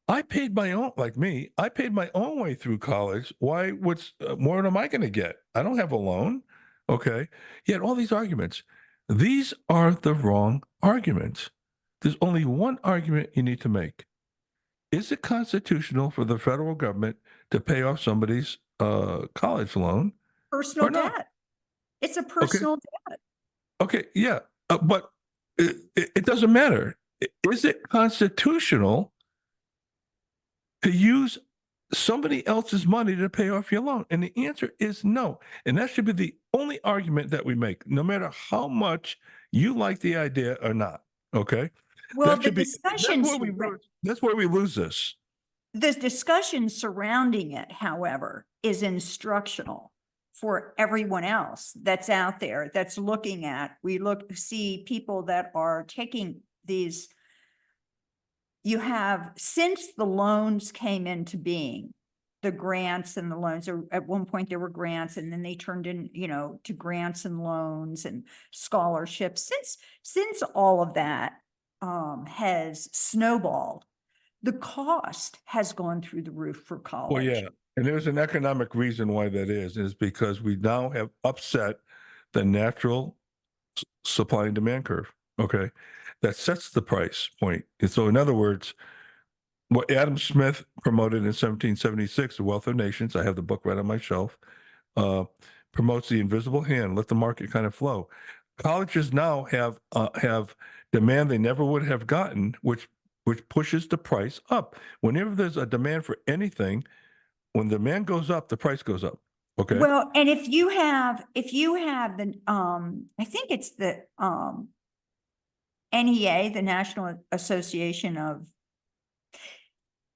I paid my own, like me, I paid my own way through college. Why, what's more am I going to get? I don't have a loan. Okay. He had all these arguments. These are the wrong arguments. There's only one argument you need to make. Is it constitutional for the federal government to pay off somebody's college loan Personal or not? debt. It's a Okay. personal debt. Okay. Yeah. But it doesn't matter. Is it constitutional to use somebody else's money to pay off your loan? And the answer is no. And that should be the only argument that we make, no matter how much you like the idea or not. Okay. Well, That should be that's where we lose this. the discussion surrounding it, however, is instructional for everyone else that's out there, that's looking at, see people that are taking these. You have, since the loans came into being, the grants and the loans, or at one point there were grants and then they turned in, to grants and loans and scholarships. Since all of that has snowballed, the cost has gone through the roof for Well, college. yeah. And there's an economic reason why that is because we now have upset the natural supply and demand curve. Okay. That sets the price point. And so, in other words, what Adam Smith promoted in 1776, The Wealth of Nations, I have the book right on my shelf, uh, promotes the invisible hand, let the market kind of flow. Colleges now have demand they never would have gotten, which pushes the price up. Whenever there's a demand for anything, when demand goes up, the price goes up. Okay. Well, and if you have the, I think it's the, NEA, the National Association of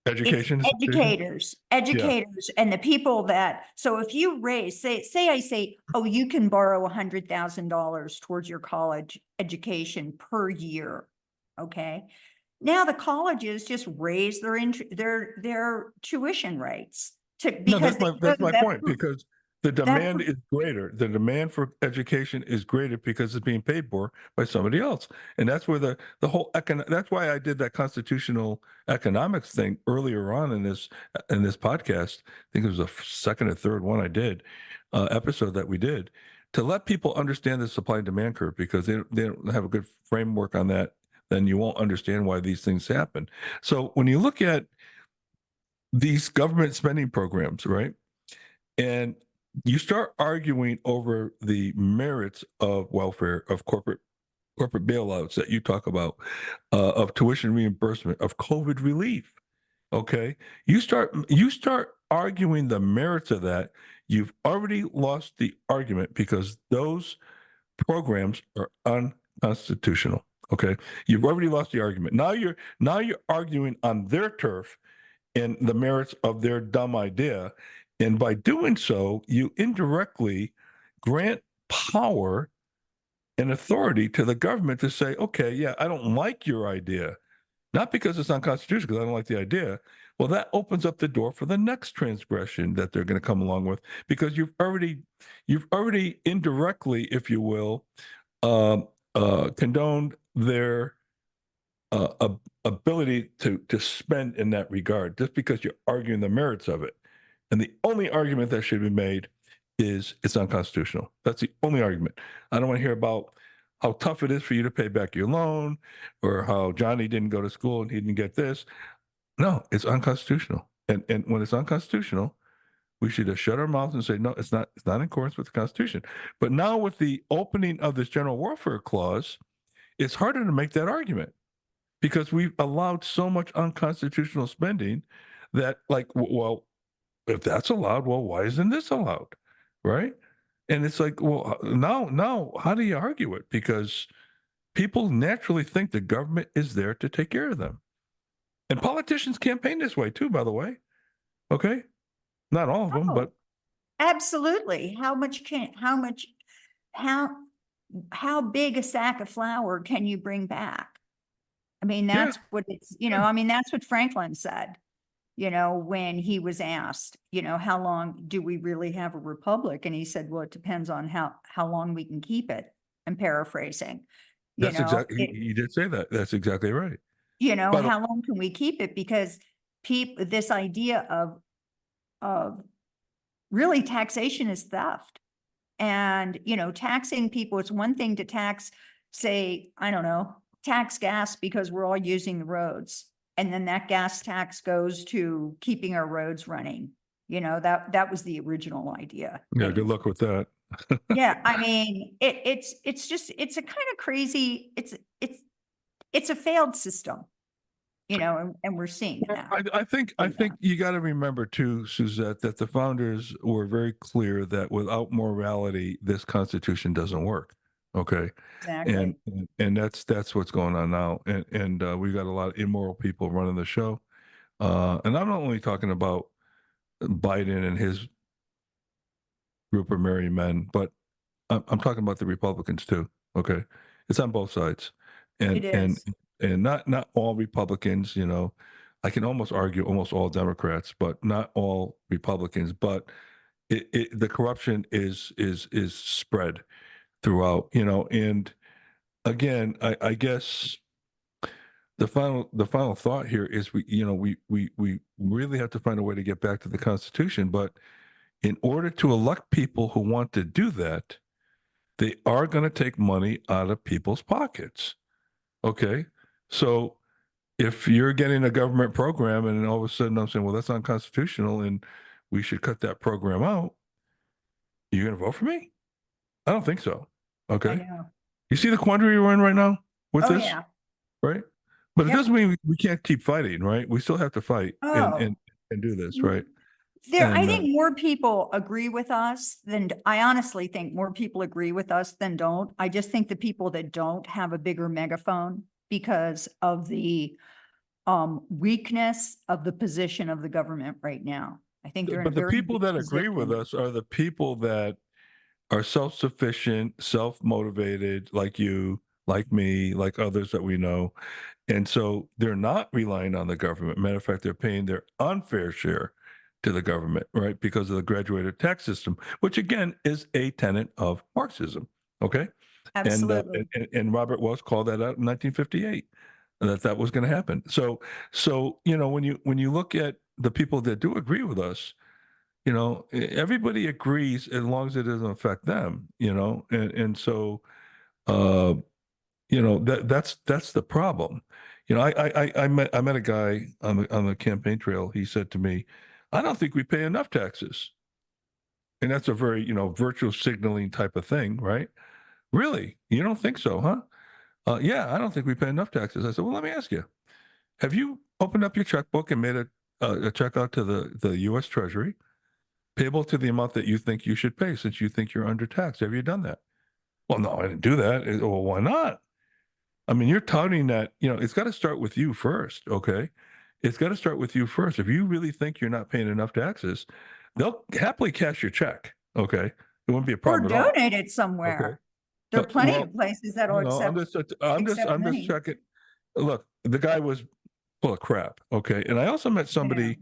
It's Education institution. Yeah. educators and the people that, so if you raise, say I say, oh, you can borrow $100,000 towards your college education per year. Okay. Now the colleges just raise their tuition rates No, because they know that's that my point because the that demand is greater. The demand for education is greater because it's being paid for by somebody else, and that's where the whole that's why I did that constitutional economics thing earlier on in this podcast. I think it was the second or third one I did episode that we did to let people understand the supply and demand curve because they don't have a good framework on that. Then you won't understand why these things happen. So when you look at these government spending programs, right? And you start arguing over the merits of welfare, of corporate bailouts that you talk about, of tuition reimbursement, of COVID relief. Okay, you start arguing the merits of that. You've already lost the argument because those programs are unconstitutional. Okay, you've already lost the argument. Now you're arguing on their turf and the merits of their dumb idea. And by doing so, you indirectly grant power and authority to the government to say, okay, yeah, I don't like your idea. Not because it's unconstitutional, because I don't like the idea. Well, that opens up the door for the next transgression that they're going to come along with, because you've already indirectly, if you will, condoned their ability to spend in that regard, just because you're arguing the merits of it. And the only argument that should be made is it's unconstitutional. That's the only argument. I don't want to hear about how tough it is for you to pay back your loan or how Johnny didn't go to school and he didn't get this. No, it's unconstitutional. And when it's unconstitutional, we should just shut our mouths and say, no, it's not in accordance with the Constitution. But now with the opening of this general welfare clause, it's harder to make that argument because we've allowed so much unconstitutional spending that, like, well, if that's allowed, well, why isn't this allowed? Right. And it's like, well, now, how do you argue it? Because people naturally think the government is there to take care of them. And politicians campaign this way too, by the way. Okay. Not all of them, Oh, but absolutely. How how big a sack of flour can you bring back? I mean, yeah. that's what it's, I mean, that's what Franklin said, when he was asked, how long do we really have a republic? And he said, well, it depends on how long we can keep it. I'm paraphrasing, That's exactly, it, he did say that. That's exactly right. But how long can we keep it? Because this idea of really taxation is theft. And, taxing people, it's one thing to tax, say, I don't know, tax gas because we're all using the roads. And then that gas tax goes to keeping our roads running. That was the original idea. yeah, anyway. good luck with that. Yeah, I mean, it's a kind of crazy, it's a failed system, and we're seeing Well, that. I think you got to remember too, Suzette, that the founders were very clear that without morality, this Constitution doesn't work. Okay, and Exactly. and that's what's going on now, and we got a lot of immoral people running the show, and I'm not only talking about Biden and his group of merry men, but I'm talking about the Republicans too. Okay, it's on both sides, It and and is. and not all Republicans. I can almost argue almost all Democrats, but not all Republicans. But the corruption is spread throughout. And again, I guess the final thought here is we really have to find a way to get back to the Constitution, but in order to elect people who want to do that, they are going to take money out of people's pockets. Okay. So if you're getting a government program and all of a sudden I'm saying, well, that's unconstitutional and we should cut that program out, you're going to vote for me? I don't think so. I Okay. know. You see the quandary we're in right now with Oh, this, yeah. right? But it Yep. doesn't mean we can't keep fighting, right? We still have to fight Oh, and do this, mm, right? I And think more people agree with us than, I honestly think more people agree with us than don't. I just think the people that don't have a bigger megaphone because of the weakness of the position of the government right now. I think they're in a but the very people weak that agree with position. us are the people that are self-sufficient, self-motivated, like you, like me, like others that we know. And so they're not relying on the government. Matter of fact, they're paying their unfair share to the government, right? Because of the graduated tax system, which again is a tenet of Marxism. Okay. Absolutely. And Robert Wells called that out in 1958 that was going to happen. So when you look at the people that do agree with us, everybody agrees as long as it doesn't affect them, and so uh, that's the problem. I met a guy on the campaign trail. He said to me, "I don't think we pay enough taxes," and that's a very virtual signaling type of thing, right? Really, you don't think so, huh? Yeah, I don't think we pay enough taxes. I said, well, let me ask you: have you opened up your checkbook and made a check out to the U.S. Treasury, payable to the amount that you think you should pay since you think you're undertaxed? Have you done that? Well, no, I didn't do that. Well, why not? I mean, you're touting that, it's got to start with you first, okay? It's got to start with you first. If you really think you're not paying enough taxes, they'll happily cash your check, okay? It wouldn't be a Or problem at all, donate it okay? somewhere. There are plenty Well, of places that will I'm just, accept I'm just money. checking. Look, the guy was full of crap, okay? And I also met I know. somebody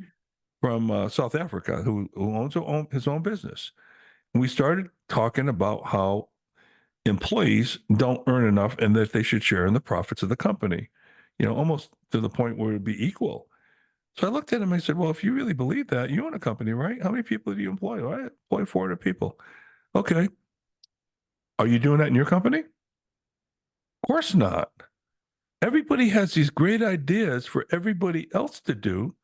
from South Africa who owns his own business. We started talking about how employees don't earn enough and that they should share in the profits of the company, almost to the point where it would be equal. So I looked at him and I said, well, if you really believe that, you own a company, right? How many people do you employ? Well, I employ 400 people. Okay. Are you doing that in your company? Of course not. Everybody has these great ideas for everybody else to do,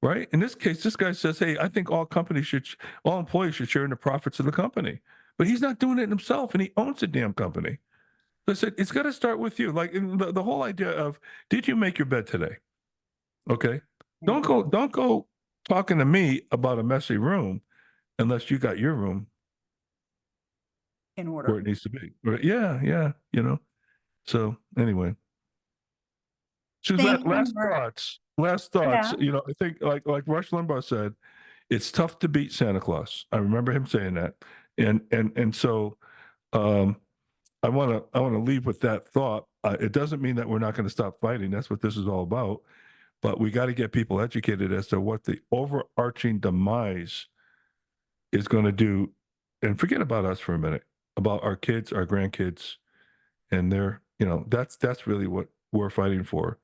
right? In this case, this guy says, hey, I think all employees should share in the profits of the company. But he's not doing it himself and he owns the damn company. So I said, it's got to start with you. Like the whole idea of, did you make your bed today? Okay. Yeah, Don't go talking to me about a messy room unless you got your room in where order. it needs to be. Right? Yeah, yeah. So anyway, Suzette, Thank you, last Mark. thoughts. Last thoughts. Yeah. I think like Rush Limbaugh said, it's tough to beat Santa Claus. I remember him saying that. And so um I want to leave with that thought. It doesn't mean that we're not going to stop fighting. That's what this is all about. But we got to get people educated as to what the overarching demise is going to do, and forget about us for a minute, about our kids, our grandkids, and that's really what we're fighting for.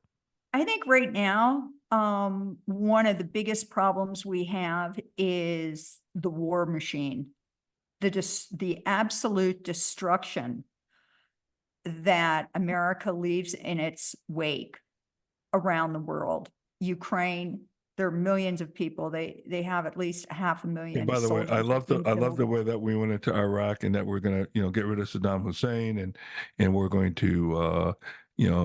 I think right now, one of the biggest problems we have is the war machine, the absolute destruction that America leaves in its wake around the world. Ukraine, there are millions of people. They have at least And 500,000 by the way, soldiers being I love killed. the way that we went into Iraq and that we're going to, get rid of Saddam Hussein and we're going to,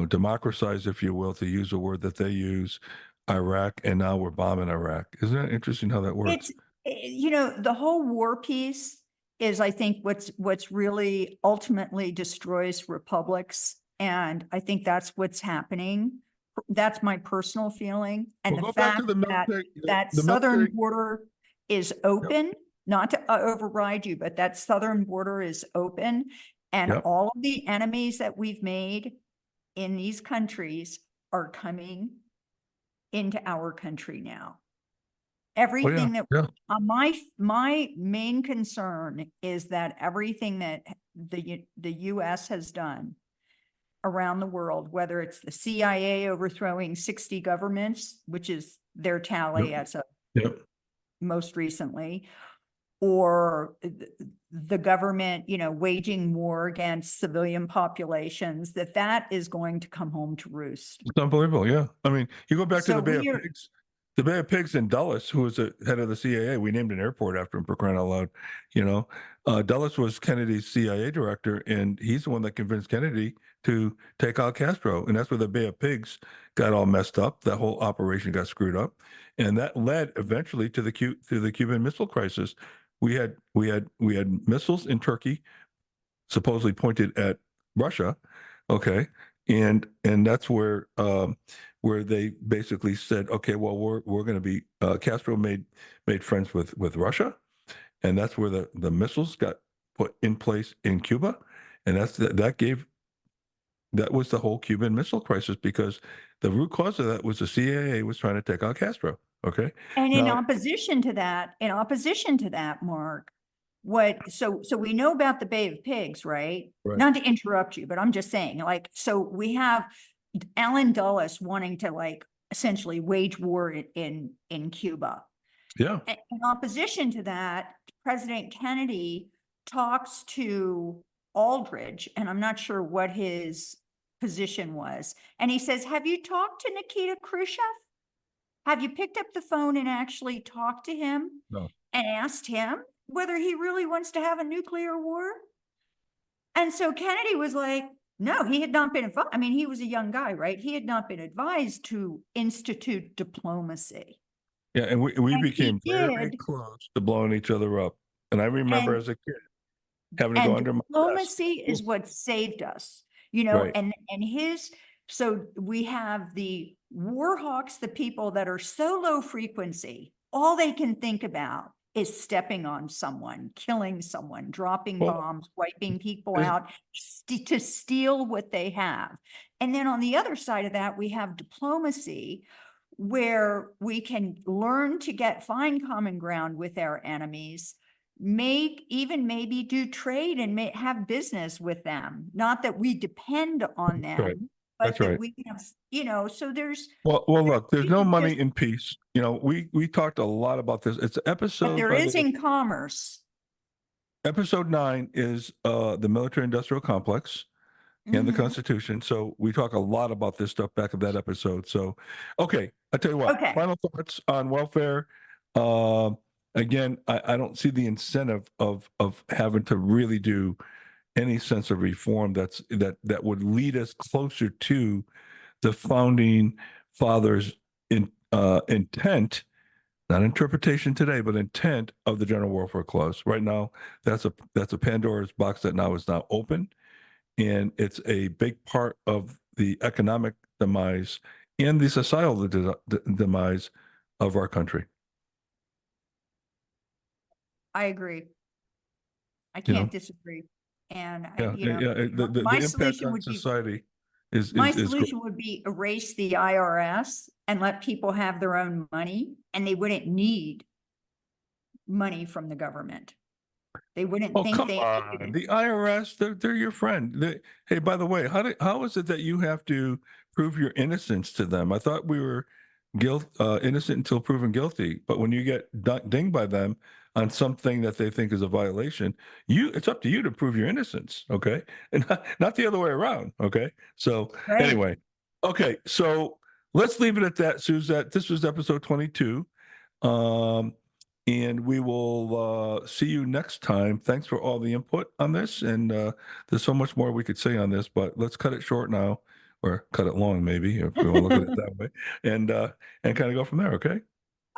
democratize, if you will, to use a word that they use, Iraq, and now we're bombing Iraq. Isn't that interesting how that works? It's, the whole war piece is, I think, what's really ultimately destroys republics. And I think that's what's happening. That's my personal feeling. And Well, the go back to fact the that military. that The southern military. border is Yep. open, not to override you, but that southern border is open. And Yep. all of the enemies that we've made in these countries are coming into our country now. Oh yeah. Everything that, Yeah. my main concern is that everything that the US has done around the world, whether it's the CIA overthrowing 60 governments, which is their tally Yep. as of Yep. most recently, or the government, waging war against civilian populations, that is going to come home to roost. It's unbelievable. Yeah. I mean, you go back to So the Bay of we are, Pigs. The Bay of Pigs in Dulles, who was the head of the CIA, we named an airport after him, for crying out loud. Dulles was Kennedy's CIA director, and he's the one that convinced Kennedy to take out Castro. And that's where the Bay of Pigs got all messed up. That whole operation got screwed up, and that led eventually to the Cuban Missile Crisis. We had missiles in Turkey, supposedly pointed at Russia. Okay, and that's where they basically said, okay, well, we're going to be Castro made friends with Russia, and that's where the missiles got put in place in Cuba, and that was the whole Cuban Missile Crisis, because the root cause of that was the CIA was trying to take out Castro. Okay, and now, in opposition to that, Mark, so we know about the Bay of Pigs, right? right. Not to interrupt you, but I'm just saying, so we have Alan Dulles wanting to essentially wage war in Cuba. Yeah. In opposition to that, President Kennedy talks to Aldridge, and I'm not sure what his position was. And he says, have you talked to Nikita Khrushchev? Have you picked up the phone and actually talked to him? No. And asked him whether he really wants to have a nuclear war? And so Kennedy was like, no, he had not been advised. I mean, he was a young guy, right? He had not been advised to institute diplomacy. Yeah, and we And became he very did. close to blowing each other up. And I remember And as a kid having to go under my desk. diplomacy is what saved us, Right. and so we have the war hawks, the people that are so low frequency, all they can think about is stepping on someone, killing someone, dropping Well, bombs, wiping people there's- out to steal what they have. And then on the other side of that, we have diplomacy, where we can learn to find common ground with our enemies, maybe do trade and have business with them. Not that we depend on them, right. but That's that right. we can have, so there's, Well, look, there's no even money just- in peace. We talked a lot about this. It's but episode, there by the is way, in commerce. episode 9 is the military industrial complex and the Mhm. Constitution. So we talk a lot about this stuff back in that episode. So, okay, I tell you what. Okay. Final thoughts on welfare. Again, I don't see the incentive of having to really do any sense of reform that would lead us closer to the founding fathers' intent, not interpretation today, but intent of the General Welfare Clause. Right now, that's a Pandora's box that now is now open, and it's a big part of the economic demise and the societal demise of our country. I agree. I You know? can't disagree. And Yeah, the my impact solution on would be, society is my great. solution would be erase the IRS and let people have their own money, and they wouldn't need money from the government. They wouldn't Oh, think come they on. needed it. The IRS, they're your friend. Hey, by the way, how is it that you have to prove your innocence to them? I thought we were innocent until proven guilty. But when you get dinged by them on something that they think is a violation, it's up to you to prove your innocence, okay? And not the other way around, okay? So Right. anyway, okay, so let's leave it at that, Suzette. This was episode 22. And we will see you next time. Thanks for all the input on this. And there's so much more we could say on this, but let's cut it short now, or cut it long, maybe, if we want to look at it that way, and kind of go from there. Okay.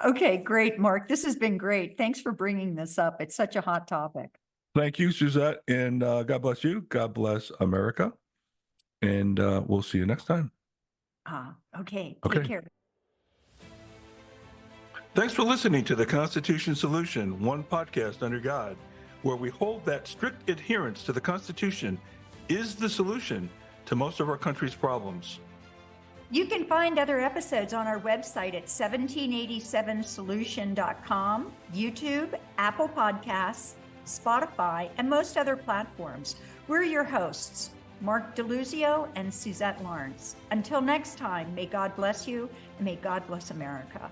Okay, great, Mark. This has been great. Thanks for bringing this up. It's such a hot topic. Thank you, Suzette. And God bless you. God bless America. And we'll see you next time. Okay. Okay. Take care. Thanks for listening to the Constitution Solution, one podcast under God, where we hold that strict adherence to the Constitution is the solution to most of our country's problems. You can find other episodes on our website at 1787solution.com, YouTube, Apple Podcasts, Spotify, and most other platforms. We're your hosts. Mark DeLuzio and Suzette Lawrence. Until next time, may God bless you and may God bless America.